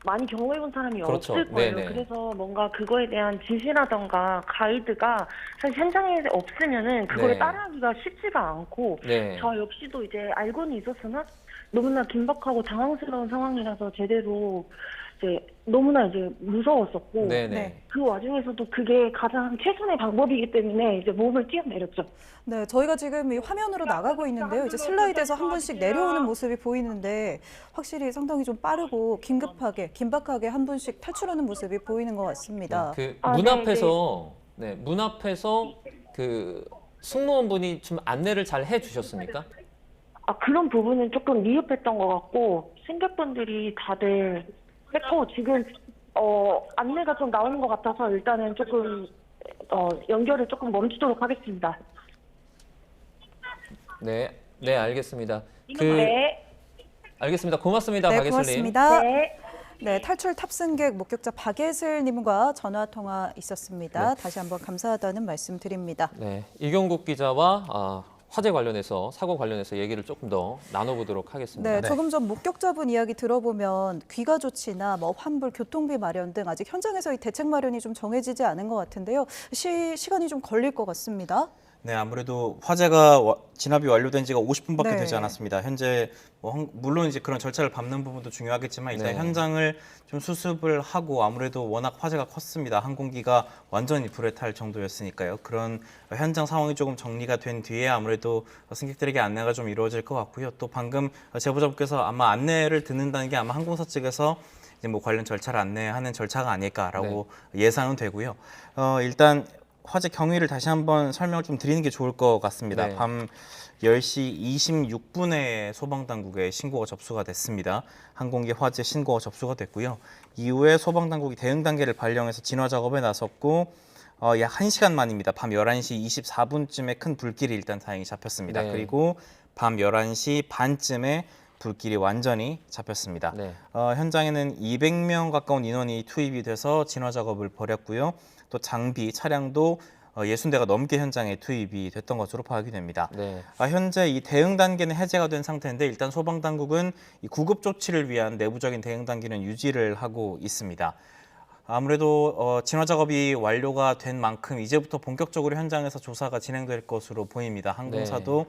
많이 경험해본 사람이 그렇죠. 없을 거예요. 네네. 그래서 뭔가 그거에 대한 지시라던가 가이드가 사실 현장에 없으면은 그거를 네. 따라하기가 쉽지가 않고 네. 저 역시도 이제 알고는 있었으나 너무나 긴박하고 당황스러운 상황이라서 제대로 이제 너무나 이제 무서웠었고 네네. 네. 그 와중에서도 그게 가장 최선의 방법이기 때문에 이제 몸을 뛰어내렸죠. 네, 저희가 지금 이 화면으로 나가고 있는데요. 이제 슬라이드에서 한 분씩 내려오는 모습이 보이는데 확실히 상당히 좀 빠르고 긴박하게 한 분씩 탈출하는 모습이 보이는 것 같습니다. 그 아, 문 네, 앞에서 문 앞에서 그 승무원분이 좀 안내를 잘 해주셨습니까? 그런 부분은 조금 미흡했던 것 같고 승객분들이 다들 했고 지금 안내가 좀 나오는 것 같아서 일단은 조금 연결을 조금 멈추도록 하겠습니다. 네, 네 알겠습니다. 네. 알겠습니다. 고맙습니다, 네, 박예슬님. 고맙습니다. 네. 네, 탈출 탑승객 목격자 박예슬님과 전화 통화 있었습니다. 네. 다시 한번 감사하다는 말씀 드립니다. 네, 이경국 기자와 화재 관련해서 사고 관련해서 얘기를 조금 더 나눠보도록 하겠습니다. 네, 조금 전 목격자분 이야기 들어보면 귀가 조치나 환불, 교통비 마련 등 아직 현장에서의 대책 마련이 좀 정해지지 않은 것 같은데요. 시간이 좀 걸릴 것 같습니다. 네, 아무래도 화재가 진압이 완료된 지가 50분밖에 네. 되지 않았습니다. 현재 물론 이제 그런 절차를 밟는 부분도 중요하겠지만 일단 네. 현장을 좀 수습을 하고 아무래도 워낙 화재가 컸습니다. 항공기가 완전히 불에 탈 정도였으니까요. 그런 현장 상황이 조금 정리가 된 뒤에 아무래도 승객들에게 안내가 좀 이루어질 것 같고요. 또 방금 제보자분께서 아마 안내를 듣는다는 게 아마 항공사 측에서 이제 관련 절차를 안내하는 절차가 아닐까라고 예상은 되고요. 일단 화재 경위를 다시 한번 설명을 좀 드리는 게 좋을 것 같습니다. 네. 밤 10시 26분에 소방당국에 신고가 접수가 됐습니다. 항공기 화재 신고가 접수가 됐고요. 이후에 소방당국이 대응 단계를 발령해서 진화 작업에 나섰고 약 1시간 만입니다. 밤 11시 24분쯤에 큰 불길이 일단 다행히 잡혔습니다. 네. 그리고 밤 11시 반쯤에 불길이 완전히 잡혔습니다. 네. 현장에는 200명 가까운 인원이 투입이 돼서 진화 작업을 벌였고요. 또 장비, 차량도 60대가 넘게 현장에 투입이 됐던 것으로 파악이 됩니다. 네. 현재 이 대응 단계는 해제가 된 상태인데 일단 소방당국은 이 구급 조치를 위한 내부적인 대응 단계는 유지를 하고 있습니다. 아무래도 진화 작업이 완료가 된 만큼 이제부터 본격적으로 현장에서 조사가 진행될 것으로 보입니다. 항공사도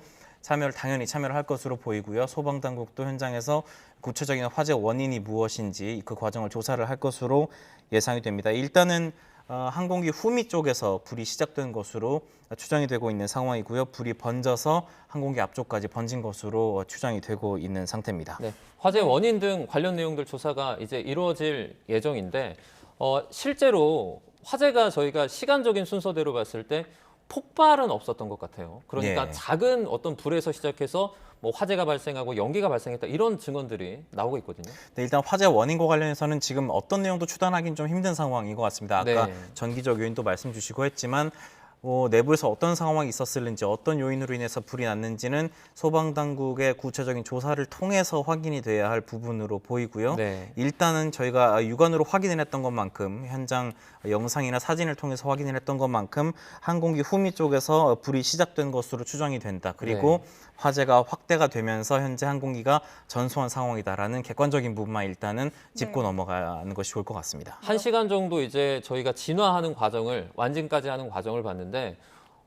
당연히 참여를 할 것으로 보이고요. 소방당국도 현장에서 구체적인 화재 원인이 무엇인지 그 과정을 조사를 할 것으로 예상이 됩니다. 일단은 항공기 후미 쪽에서 불이 시작된 것으로 추정이 되고 있는 상황이고요. 불이 번져서 항공기 앞쪽까지 번진 것으로 추정이 되고 있는 상태입니다. 네, 화재 원인 등 관련 내용들 조사가 이제 이루어질 예정인데 실제로 화재가 저희가 시간적인 순서대로 봤을 때 폭발은 없었던 것 같아요. 그러니까 예. 작은 어떤 불에서 시작해서 뭐 화재가 발생하고 연기가 발생했다 이런 증언들이 나오고 있거든요. 네, 일단 화재 원인과 관련해서는 지금 어떤 내용도 추단하기는 좀 힘든 상황인 것 같습니다. 아까 네. 전기적 요인도 말씀 주시고 했지만 내부에서 어떤 상황이 있었을는지 어떤 요인으로 인해서 불이 났는지는 소방당국의 구체적인 조사를 통해서 확인이 돼야 할 부분으로 보이고요. 네. 일단은 저희가 육안으로 확인을 했던 것만큼 현장 영상이나 사진을 통해서 확인을 했던 것만큼 항공기 후미 쪽에서 불이 시작된 것으로 추정이 된다. 그리고 화재가 확대가 되면서 현재 항공기가 전소한 상황이다라는 객관적인 부분만 일단은 짚고 넘어가는 것이 좋을 것 같습니다. 1시간 정도 이제 저희가 진화하는 과정을 완진까지 하는 과정을 봤는데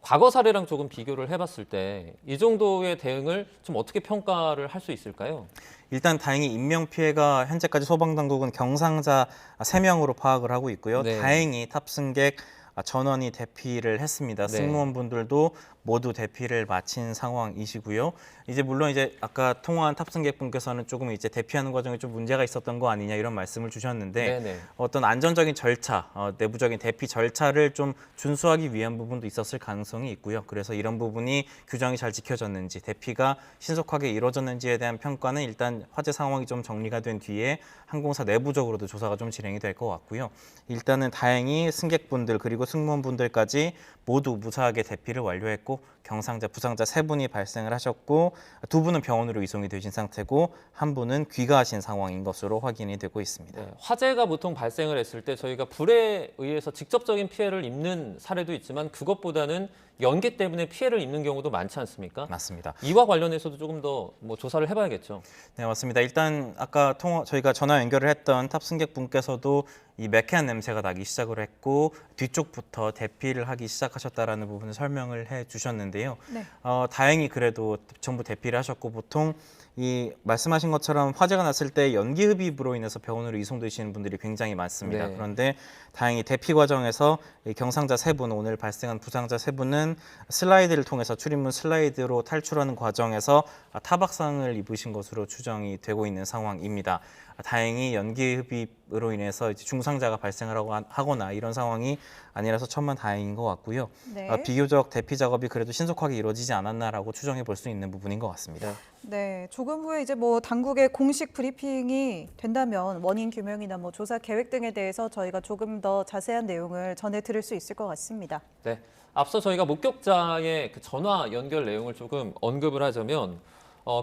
과거 사례랑 조금 비교를 해봤을 때 이 정도의 대응을 좀 어떻게 평가를 할 수 있을까요? 일단 다행히 인명 피해가 현재까지 소방당국은 경상자 3명으로 파악을 하고 있고요. 네. 다행히 탑승객 전원이 대피를 했습니다. 네. 승무원분들도 모두 대피를 마친 상황이시고요. 이제 물론 이제 아까 통화한 탑승객분께서는 조금 이제 대피하는 과정에 좀 문제가 있었던 거 아니냐 이런 말씀을 주셨는데 네네. 어떤 안전적인 절차, 내부적인 대피 절차를 좀 준수하기 위한 부분도 있었을 가능성이 있고요. 그래서 이런 부분이 규정이 잘 지켜졌는지, 대피가 신속하게 이루어졌는지에 대한 평가는 일단 화재 상황이 좀 정리가 된 뒤에 항공사 내부적으로도 조사가 좀 진행이 될 것 같고요. 일단은 다행히 승객분들 그리고 승무원분들까지 모두 무사하게 대피를 완료했고 경상자, 부상자 3분이 발생을 하셨고 2분은 병원으로 이송이 되신 상태고 1분은 귀가하신 상황인 것으로 확인이 되고 있습니다. 네, 화재가 보통 발생을 했을 때 저희가 불에 의해서 직접적인 피해를 입는 사례도 있지만 그것보다는 연기 때문에 피해를 입는 경우도 많지 않습니까? 맞습니다. 이와 관련해서도 조금 더 뭐 조사를 해봐야겠죠. 네, 맞습니다. 일단 아까 저희가 전화 연결을 했던 탑승객분께서도 이 매캐한 냄새가 나기 시작을 했고 뒤쪽부터 대피를 하기 시작하셨다라는 부분을 설명을 해주셨는데요. 네. 다행히 그래도 전부 대피를 하셨고 보통 이 말씀하신 것처럼 화재가 났을 때 연기 흡입으로 인해서 병원으로 이송되시는 분들이 굉장히 많습니다. 네. 그런데 다행히 대피 과정에서 이 경상자 3분, 오늘 발생한 부상자 3분은 슬라이드를 통해서 출입문 슬라이드로 탈출하는 과정에서 타박상을 입으신 것으로 추정이 되고 있는 상황입니다. 다행히 연기 흡입으로 인해서 이제 중상자가 발생을 하거나 이런 상황이 아니라서 천만다행인 것 같고요. 네. 비교적 대피 작업이 그래도 신속하게 이루어지지 않았나라고 추정해 볼 수 있는 부분인 것 같습니다. 네, 조금 후에 이제 뭐 당국의 공식 브리핑이 된다면 원인 규명이나 뭐 조사 계획 등에 대해서 저희가 조금 더 자세한 내용을 전해 드릴 수 있을 것 같습니다. 네, 앞서 저희가 목격자의 그 전화 연결 내용을 조금 언급을 하자면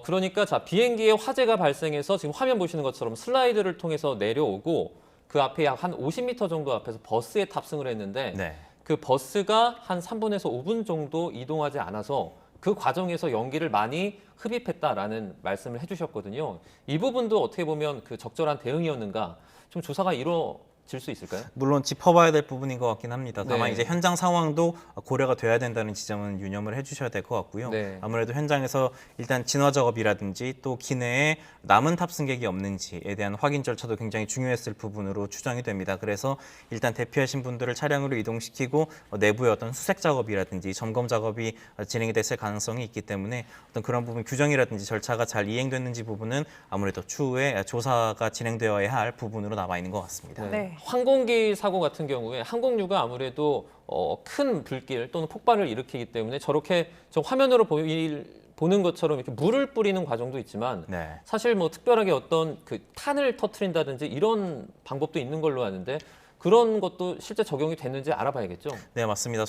그러니까 자 비행기에 화재가 발생해서 지금 화면 보시는 것처럼 슬라이드를 통해서 내려오고 그 앞에 약 한 50m 정도 앞에서 버스에 탑승을 했는데 네. 그 버스가 한 3분에서 5분 정도 이동하지 않아서 그 과정에서 연기를 많이 흡입했다라는 말씀을 해주셨거든요. 이 부분도 어떻게 보면 그 적절한 대응이었는가 좀 조사가 이루어질 수 있을까요? 물론 짚어봐야 될 부분인 것 같긴 합니다. 다만 네. 이제 현장 상황도 고려가 돼야 된다는 지점은 유념을 해주셔야 될 것 같고요. 네. 아무래도 현장에서 일단 진화 작업이라든지 또 기내에 남은 탑승객이 없는지에 대한 확인 절차도 굉장히 중요했을 부분으로 추정이 됩니다. 그래서 일단 대피하신 분들을 차량으로 이동시키고 내부의 어떤 수색 작업이라든지 점검 작업이 진행이 됐을 가능성이 있기 때문에 어떤 그런 부분 규정이라든지 절차가 잘 이행됐는지 부분은 아무래도 추후에 조사가 진행되어야 할 부분으로 남아 있는 것 같습니다. 네. 항공기 사고 같은 경우에 항공유가 아무래도 큰 불길 또는 폭발을 일으키기 때문에 저렇게 저 화면으로 보는 것처럼 이렇게 물을 뿌리는 과정도 있지만 네. 사실 뭐 특별하게 어떤 그 탄을 터트린다든지 이런 방법도 있는 걸로 아는데 그런 것도 실제 적용이 됐는지 알아봐야겠죠. 네, 맞습니다.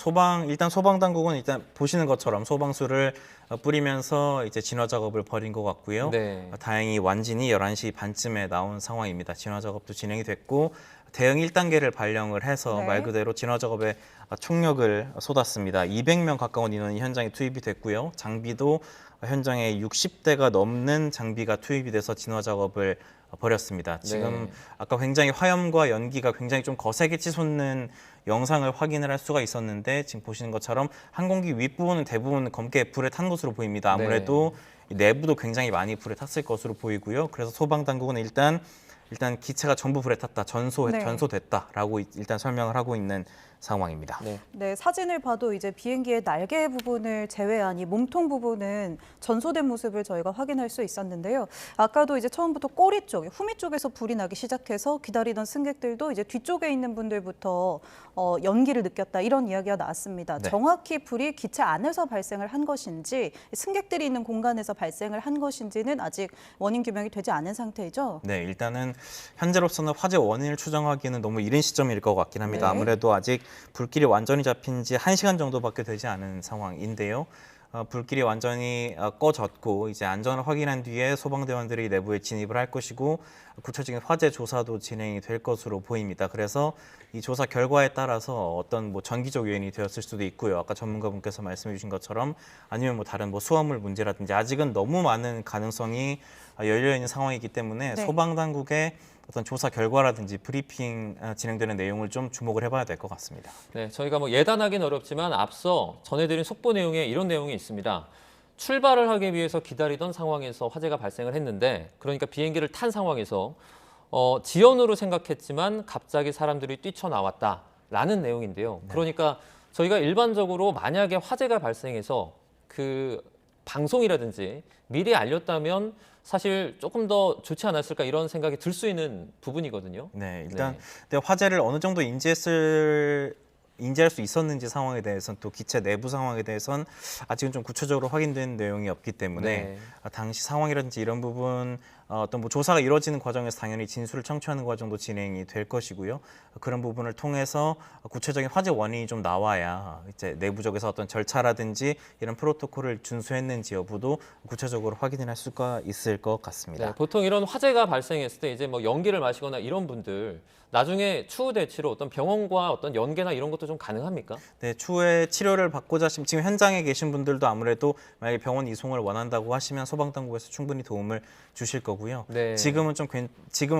일단 소방당국은 일단 보시는 것처럼 소방수를 뿌리면서 이제 진화 작업을 벌인 것 같고요. 네. 다행히 완진이 11시 반쯤에 나온 상황입니다. 진화 작업도 진행이 됐고 대응 1단계를 발령을 해서 네. 말 그대로 진화 작업에 총력을 쏟았습니다. 200명 가까운 인원이 현장에 투입이 됐고요. 장비도 현장에 60대가 넘는 장비가 투입이 돼서 진화 작업을 버렸습니다. 지금 네. 아까 굉장히 화염과 연기가 굉장히 좀 거세게 치솟는 영상을 확인을 할 수가 있었는데 지금 보시는 것처럼 항공기 윗부분은 대부분 검게 불에 탄 것으로 보입니다. 아무래도 이 내부도 굉장히 많이 불에 탔을 것으로 보이고요. 그래서 소방 당국은 일단 기체가 전부 불에 탔다, 네. 전소됐다라고 일단 설명을 하고 있는 상황입니다. 네. 네, 사진을 봐도 이제 비행기의 날개 부분을 제외한 이 몸통 부분은 전소된 모습을 저희가 확인할 수 있었는데요. 아까도 이제 처음부터 꼬리 쪽, 후미 쪽에서 불이 나기 시작해서 기다리던 승객들도 이제 뒤쪽에 있는 분들부터 연기를 느꼈다 이런 이야기가 나왔습니다. 네. 정확히 불이 기체 안에서 발생을 한 것인지 승객들이 있는 공간에서 발생을 한 것인지는 아직 원인 규명이 되지 않은 상태이죠. 네, 일단은 현재로서는 화재 원인을 추정하기에는 너무 이른 시점일 것 같긴 합니다. 네. 아무래도 아직 불길이 완전히 잡힌 지 1시간 정도밖에 되지 않은 상황인데요. 불길이 완전히 꺼졌고 이제 안전을 확인한 뒤에 소방대원들이 내부에 진입을 할 것이고 구체적인 화재 조사도 진행이 될 것으로 보입니다. 그래서 이 조사 결과에 따라서 어떤 뭐 전기적 요인이 되었을 수도 있고요. 아까 전문가분께서 말씀해 주신 것처럼 아니면 뭐 다른 뭐 수화물 문제라든지 아직은 너무 많은 가능성이 열려 있는 상황이기 때문에 네. 소방당국의 어떤 조사 결과라든지 브리핑 진행되는 내용을 좀 주목을 해봐야 될 것 같습니다. 네, 저희가 뭐 예단하기는 어렵지만 앞서 전해드린 속보 내용에 이런 내용이 있습니다. 출발을 하기 위해서 기다리던 상황에서 화재가 발생을 했는데, 그러니까 비행기를 탄 상황에서 지연으로 생각했지만 갑자기 사람들이 뛰쳐나왔다라는 내용인데요. 그러니까 저희가 일반적으로 만약에 화재가 발생해서 그 방송이라든지 미리 알렸다면 사실 조금 더 좋지 않았을까 이런 생각이 들 수 있는 부분이거든요. 네, 일단 근데 화재를 어느 정도 인지할 수 있었는지 상황에 대해서는 또 기체 내부 상황에 대해서는 아직은 좀 구체적으로 확인된 내용이 없기 때문에 네. 당시 상황이라든지 이런 부분 어떤 뭐 조사가 이루어지는 과정에서 당연히 진술을 청취하는 과정도 진행이 될 것이고요. 그런 부분을 통해서 구체적인 화재 원인이 좀 나와야 이제 내부적에서 어떤 절차라든지 이런 프로토콜을 준수했는지 여부도 구체적으로 확인을 할 수가 있을 것 같습니다. 네, 보통 이런 화재가 발생했을 때 이제 뭐 연기를 마시거나 이런 분들 나중에 추후 대치로 어떤 병원과 어떤 연계나 이런 것도 좀 가능합니까? 네, 추후에 치료를 받고자 지금 현장에 계신 분들도 아무래도 만약에 병원 이송을 원한다고 하시면 소방당국에서 충분히 도움을 주실 거고요. 네. 지금은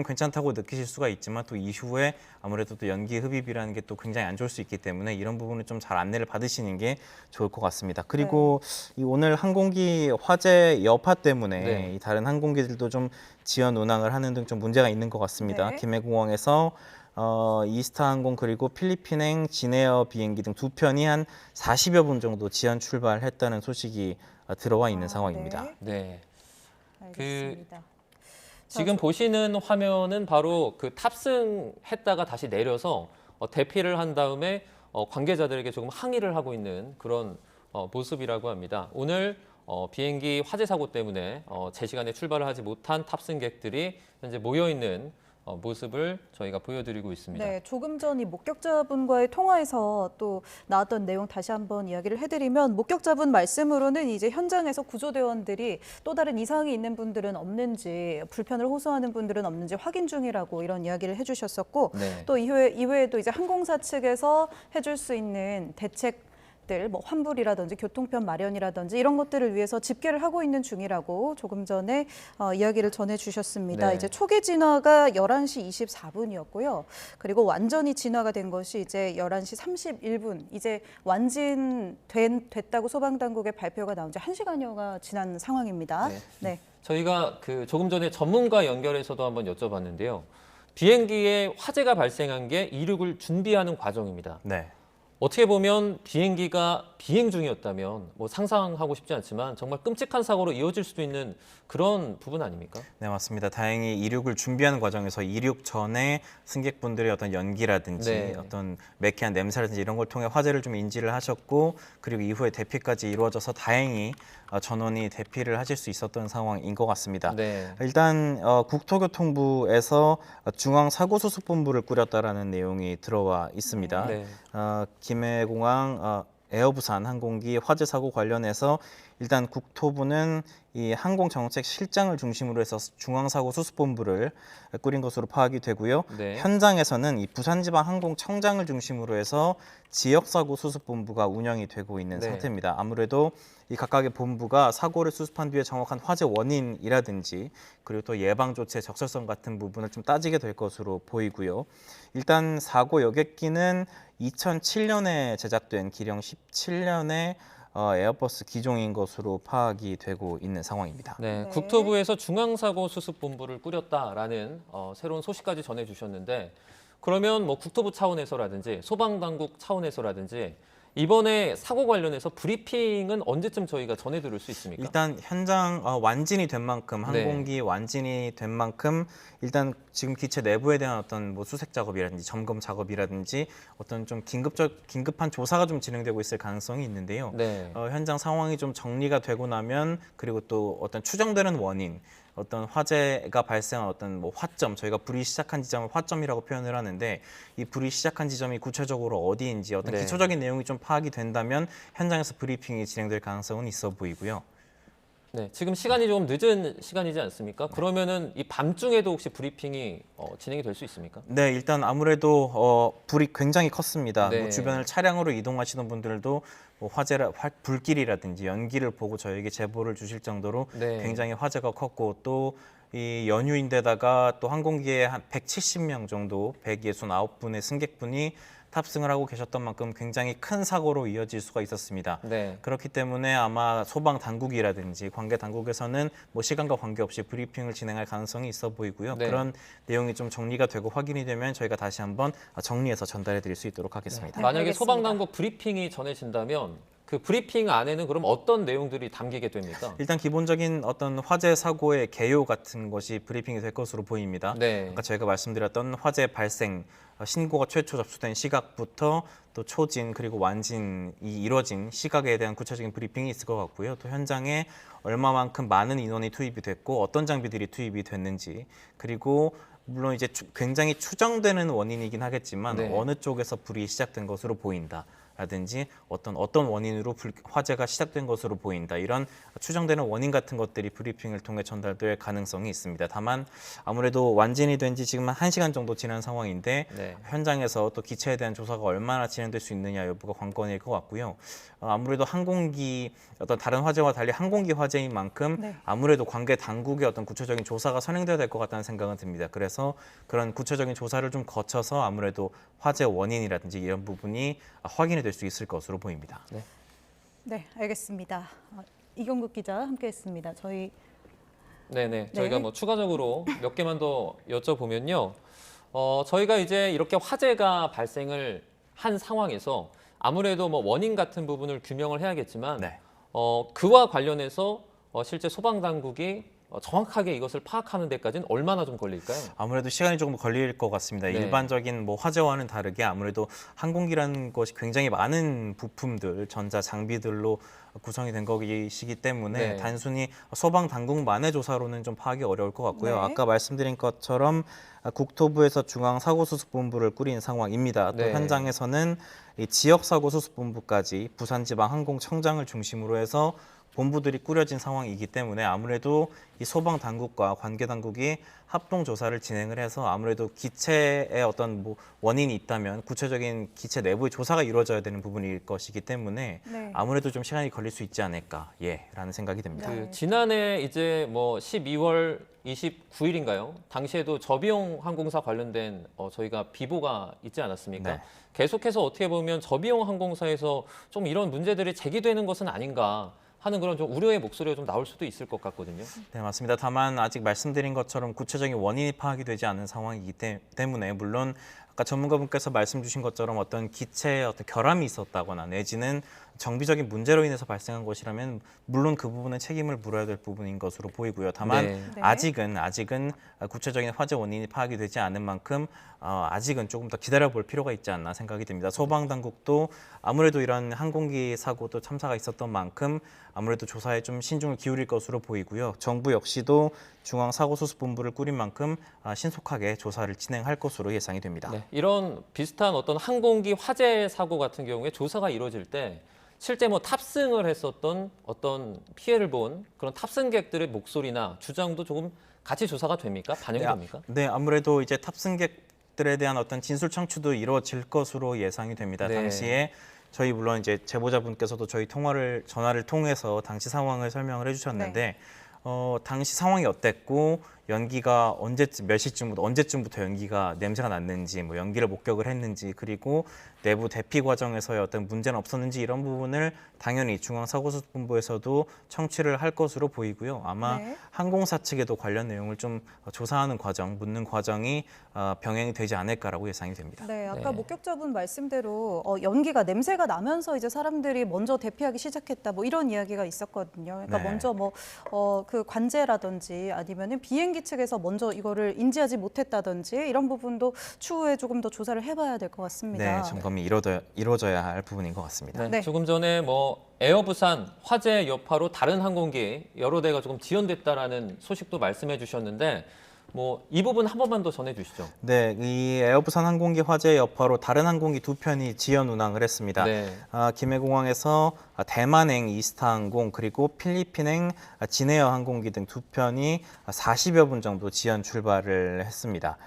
괜찮다고 느끼실 수가 있지만 또 이후에 아무래도 또 연기 흡입이라는 게 또 굉장히 안 좋을 수 있기 때문에 이런 부분을 좀 잘 안내를 받으시는 게 좋을 것 같습니다. 그리고 이 오늘 항공기 화재 여파 때문에 네. 이 다른 항공기들도 좀 지연 운항을 하는 등 좀 문제가 있는 것 같습니다. 네. 김해공항에서 이스타항공 그리고 필리핀행 진에어 비행기 등 두 편이 한 40여 분 정도 지연 출발했다는 소식이 들어와 있는 상황입니다. 네. 알겠습니다. 지금 보시는 화면은 바로 그 탑승했다가 다시 내려서 대피를 한 다음에 관계자들에게 조금 항의를 하고 있는 그런 모습이라고 합니다. 오늘 비행기 화재 사고 때문에 제 시간에 출발을 하지 못한 탑승객들이 현재 모여 있는 모습을 저희가 보여드리고 있습니다. 네, 조금 전 이 목격자분과의 통화에서 또 나왔던 내용 다시 한번 이야기를 해드리면 목격자분 말씀으로는 이제 현장에서 구조대원들이 또 다른 이상이 있는 분들은 없는지 불편을 호소하는 분들은 없는지 확인 중이라고 이런 이야기를 해주셨었고 네. 또 이외에도 이제 항공사 측에서 해줄 수 있는 대책 뭐 환불이라든지 교통편 마련이라든지 이런 것들을 위해서 집계를 하고 있는 중이라고 조금 전에 이야기를 전해주셨습니다. 네. 이제 초기 진화가 11시 24분이었고요. 그리고 완전히 진화가 된 것이 이제 11시 31분. 이제 됐다고 소방당국의 발표가 나온 지 1시간여가 지난 상황입니다. 네. 네. 저희가 그 조금 전에 전문가 연결해서도 한번 여쭤봤는데요. 비행기에 화재가 발생한 게 이륙을 준비하는 과정입니다. 네. 어떻게 보면 비행기가 비행 중이었다면 뭐 상상하고 싶지 않지만 정말 끔찍한 사고로 이어질 수도 있는 그런 부분 아닙니까? 네, 맞습니다. 다행히 이륙을 준비하는 과정에서 이륙 전에 승객분들의 어떤 연기라든지 네. 어떤 매캐한 냄새라든지 이런 걸 통해 화재를 좀 인지를 하셨고 그리고 이후에 대피까지 이루어져서 다행히 전원이 대피를 하실 수 있었던 상황인 것 같습니다. 네. 일단 국토교통부에서 중앙사고수습본부를 꾸렸다라는 내용이 들어와 있습니다. 네. 김해공항 에어부산 항공기 화재 사고 관련해서 일단 국토부는 이 항공정책실장을 중심으로 해서 중앙사고수습본부를 꾸린 것으로 파악이 되고요. 네. 현장에서는 이 부산지방항공청장을 중심으로 해서 지역사고수습본부가 운영이 되고 있는 네. 상태입니다. 아무래도 이 각각의 본부가 사고를 수습한 뒤에 정확한 화재 원인이라든지 그리고 또 예방 조치의 적절성 같은 부분을 좀 따지게 될 것으로 보이고요. 일단 사고 여객기는 2007년에 제작된 기령 17년의 에어버스 기종인 것으로 파악이 되고 있는 상황입니다. 네, 네. 국토부에서 중앙사고수습본부를 꾸렸다라는 새로운 소식까지 전해주셨는데 그러면 뭐 국토부 차원에서라든지 소방당국 차원에서라든지 이번에 사고 관련해서 브리핑은 언제쯤 저희가 전해드릴 수 있습니까? 일단 현장 완진이 된 만큼 네. 항공기 완진이 된 만큼 일단 지금 기체 내부에 대한 어떤 뭐 수색 작업이라든지 점검 작업이라든지 어떤 좀 긴급한 조사가 좀 진행되고 있을 가능성이 있는데요. 네. 현장 상황이 좀 정리가 되고 나면 그리고 또 어떤 추정되는 원인 어떤 화재가 발생한 어떤 뭐 화점, 저희가 불이 시작한 지점을 화점이라고 표현을 하는데 이 불이 시작한 지점이 구체적으로 어디인지 어떤 네. 기초적인 내용이 좀 파악이 된다면 현장에서 브리핑이 진행될 가능성은 있어 보이고요. 네, 지금 시간이 조금 늦은 시간이지 않습니까? 그러면은 이 밤중에도 혹시 브리핑이 진행이 될 수 있습니까? 네, 일단 아무래도 불이 굉장히 컸습니다. 네. 뭐 주변을 차량으로 이동하시는 분들도 뭐 불길이라든지 연기를 보고 저에게 제보를 주실 정도로 네. 굉장히 화재가 컸고 또 이 연휴인데다가 또 항공기에 한 170명 정도 169분의 승객분이 탑승을 하고 계셨던 만큼 굉장히 큰 사고로 이어질 수가 있었습니다. 네. 그렇기 때문에 아마 소방 당국이라든지 관계 당국에서는 뭐 시간과 관계없이 브리핑을 진행할 가능성이 있어 보이고요. 네. 그런 내용이 좀 정리가 되고 확인이 되면 저희가 다시 한번 정리해서 전달해 드릴 수 있도록 하겠습니다. 네, 만약에 알겠습니다. 소방당국 브리핑이 전해진다면 그 브리핑 안에는 그럼 어떤 내용들이 담기게 됩니까? 일단 기본적인 어떤 화재 사고의 개요 같은 것이 브리핑이 될 것으로 보입니다. 네. 아까 저희가 말씀드렸던 화재 발생 신고가 최초 접수된 시각부터 또 초진 그리고 완진이 이루어진 시각에 대한 구체적인 브리핑이 있을 것 같고요. 또 현장에 얼마만큼 많은 인원이 투입이 됐고 어떤 장비들이 투입이 됐는지 그리고 물론 이제 굉장히 추정되는 원인이긴 하겠지만 네. 어느 쪽에서 불이 시작된 것으로 보인다. 라든지 어떤 원인으로 화재가 시작된 것으로 보인다. 이런 추정되는 원인 같은 것들이 브리핑을 통해 전달될 가능성이 있습니다. 다만 아무래도 완진이 된 지 지금 한 1시간 정도 지난 상황인데 네. 현장에서 또 기체에 대한 조사가 얼마나 진행될 수 있느냐 여부가 관건일 것 같고요. 아무래도 항공기 어떤 다른 화재와 달리 항공기 화재인 만큼 네. 아무래도 관계 당국의 어떤 구체적인 조사가 선행돼야 될 것 같다는 생각은 듭니다. 그래서 그런 구체적인 조사를 좀 거쳐서 아무래도 화재 원인이라든지 이런 부분이 확인이 될 수 있을 것으로 보입니다. 네, 알겠습니다. 이경국 기자 함께했습니다. 네네. 저희가 뭐 추가적으로 몇 개만 더 여쭤보면요. 저희가 이제 이렇게 화재가 발생을 한 상황에서 아무래도 뭐 원인 같은 부분을 규명을 해야겠지만 네. 그와 관련해서 실제 소방당국이 정확하게 이것을 파악하는 데까지는 얼마나 좀 걸릴까요? 아무래도 시간이 조금 걸릴 것 같습니다. 네. 일반적인 뭐 화재와는 다르게 아무래도 항공기라는 것이 굉장히 많은 부품들, 전자 장비들로 구성이 된 것이기 때문에 네. 단순히 소방 당국만의 조사로는 좀 파악이 어려울 것 같고요. 네. 아까 말씀드린 것처럼 국토부에서 중앙사고수습본부를 꾸린 상황입니다. 또 네. 현장에서는 이 지역사고수습본부까지 부산지방항공청장을 중심으로 해서 본부들이 꾸려진 상황이기 때문에 아무래도 이 소방 당국과 관계 당국이 합동 조사를 진행을 해서 아무래도 기체에 어떤 뭐 원인이 있다면 구체적인 기체 내부의 조사가 이루어져야 되는 부분일 것이기 때문에 네. 아무래도 좀 시간이 걸릴 수 있지 않을까 라는 생각이 듭니다. 네. 지난해 이제 뭐 12월 29일인가요? 당시에도 저비용 항공사 관련된 저희가 비보가 있지 않았습니까? 네. 계속해서 어떻게 보면 저비용 항공사에서 좀 이런 문제들이 제기되는 것은 아닌가 하는 그런 좀 우려의 목소리가 좀 나올 수도 있을 것 같거든요. 네, 맞습니다. 다만 아직 말씀드린 것처럼 구체적인 원인이 파악이 되지 않은 상황이기 때문에 물론 아까 전문가분께서 말씀 주신 것처럼 어떤 기체에 어떤 결함이 있었다거나 내지는 정비적인 문제로 인해서 발생한 것이라면 물론 그 부분은 책임을 물어야 될 부분인 것으로 보이고요. 다만 네. 네. 아직은 구체적인 화재 원인이 파악이 되지 않은 만큼 아직은 조금 더 기다려볼 필요가 있지 않나 생각이 듭니다. 소방당국도 아무래도 이런 항공기 사고도 참사가 있었던 만큼 아무래도 조사에 좀 신중을 기울일 것으로 보이고요. 정부 역시도 중앙사고수습본부를 꾸린 만큼 신속하게 조사를 진행할 것으로 예상이 됩니다. 네, 이런 비슷한 어떤 항공기 화재 사고 같은 경우에 조사가 이루어질 때 실제 뭐 탑승을 했었던 어떤 피해를 본 그런 탑승객들의 목소리나 주장도 조금 같이 조사가 됩니까? 반영이 됩니까? 네, 아무래도 이제 탑승객들에 대한 어떤 진술 청취도 이루어질 것으로 예상이 됩니다. 네. 당시에 저희 물론 이제 제보자분께서도 저희 전화를 통해서 당시 상황을 설명을 해주셨는데 당시 상황이 어땠고 연기가 몇 시쯤부터 언제쯤부터 연기가 냄새가 났는지 뭐 연기를 목격을 했는지 그리고 내부 대피 과정에서의 어떤 문제는 없었는지 이런 부분을 당연히 중앙사고수습본부에서도 청취를 할 것으로 보이고요. 아마 네. 항공사 측에도 관련 내용을 좀 조사하는 과정, 묻는 과정이 병행이 되지 않을까라고 예상이 됩니다. 네, 아까 네. 목격자분 말씀대로 연기가 냄새가 나면서 이제 사람들이 먼저 대피하기 시작했다. 뭐 이런 이야기가 있었거든요. 그러니까 네. 먼저 그 관제라든지 아니면은 비행기 측에서 먼저 이거를 인지하지 못했다든지 이런 부분도 추후에 조금 더 조사를 해봐야 될 것 같습니다. 네, 점검이 이루어져야 할 부분인 것 같습니다. 네, 네. 조금 전에 뭐 에어부산 화재 여파로 다른 항공기 여러 대가 조금 지연됐다라는 소식도 말씀해 주셨는데 뭐 이 부분 한 번만 더 전해 주시죠. 네, 이 에어부산 항공기 화재 여파로 다른 항공기 2편이 지연 운항을 했습니다. 네. 김해공항에서 대만행 이스타항공 그리고 필리핀행 진에어 항공기 등 2편이 40여 분 정도 지연 출발을 했습니다.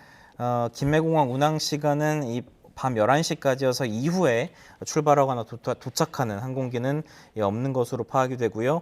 김해공항 운항 시간은 밤 11시까지여서 이후에 출발하거나 도착하는 항공기는 없는 것으로 파악이 되고요.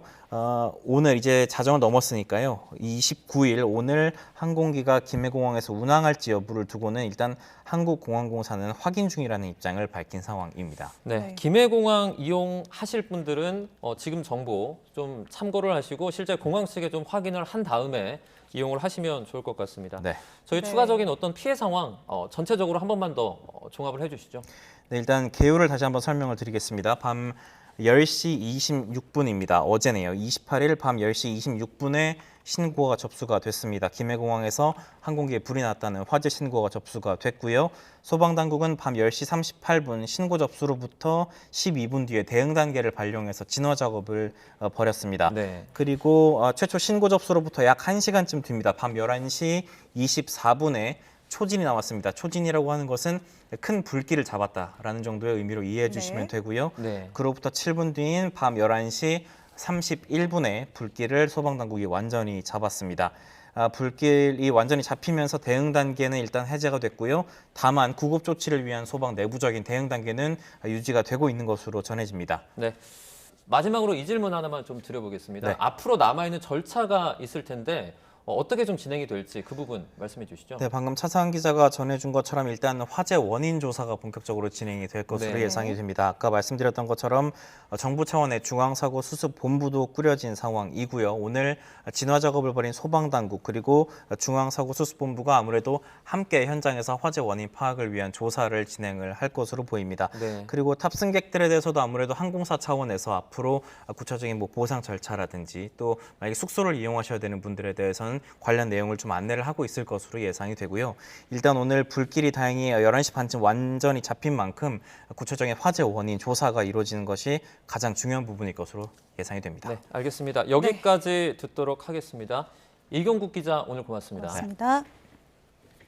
오늘 이제 자정을 넘었으니까요. 29일 오늘 항공기가 김해공항에서 운항할지 여부를 두고는 일단 한국공항공사는 확인 중이라는 입장을 밝힌 상황입니다. 네, 네. 김해공항 이용하실 분들은 지금 정보 좀 참고를 하시고 실제 공항 측에 좀 확인을 한 다음에 이용을 하시면 좋을 것 같습니다. 네. 저희 네. 추가적인 어떤 피해 상황 전체적으로 한 번만 더 종합을 해주시죠. 네, 일단 개요를 다시 한번 설명을 드리겠습니다. 밤 10시 26분입니다. 어제네요. 28일 밤 10시 26분에 신고가 접수가 됐습니다. 김해공항에서 항공기에 불이 났다는 화재 신고가 접수가 됐고요. 소방당국은 밤 10시 38분 신고 접수로부터 12분 뒤에 대응 단계를 발령해서 진화 작업을 벌였습니다. 네. 그리고 최초 신고 접수로부터 약 1시간쯤 뒤입니다. 밤 11시 24분에 초진이 나왔습니다. 초진이라고 하는 것은 큰 불길을 잡았다라는 정도의 의미로 이해해 주시면 네. 되고요. 네. 그로부터 7분 뒤인 밤 11시 31분에 불길을 소방당국이 완전히 잡았습니다. 불길이 완전히 잡히면서 대응 단계는 일단 해제가 됐고요. 다만 구급 조치를 위한 소방 내부적인 대응 단계는 유지가 되고 있는 것으로 전해집니다. 네. 마지막으로 이 질문 하나만 좀 드려보겠습니다. 네. 앞으로 남아있는 절차가 있을 텐데 어떻게 좀 진행이 될지 그 부분 말씀해 주시죠. 네, 방금 차상환 기자가 전해준 것처럼 일단 화재 원인 조사가 본격적으로 진행이 될 것으로 네. 예상이 됩니다. 아까 말씀드렸던 것처럼 정부 차원의 중앙사고 수습본부도 꾸려진 상황이고요. 오늘 진화 작업을 벌인 소방당국 그리고 중앙사고 수습본부가 아무래도 함께 현장에서 화재 원인 파악을 위한 조사를 진행을 할 것으로 보입니다. 네. 그리고 탑승객들에 대해서도 아무래도 항공사 차원에서 앞으로 구체적인 뭐 보상 절차라든지 또 만약에 숙소를 이용하셔야 되는 분들에 대해서는 관련 내용을 좀 안내를 하고 있을 것으로 예상이 되고요. 일단 오늘 불길이 다행히 11시 반쯤 완전히 잡힌 만큼 구체적인 화재 원인 조사가 이루어지는 것이 가장 중요한 부분일 것으로 예상이 됩니다. 네, 알겠습니다. 여기까지 듣도록 하겠습니다. 이경국 기자 오늘 고맙습니다. 고맙습니다.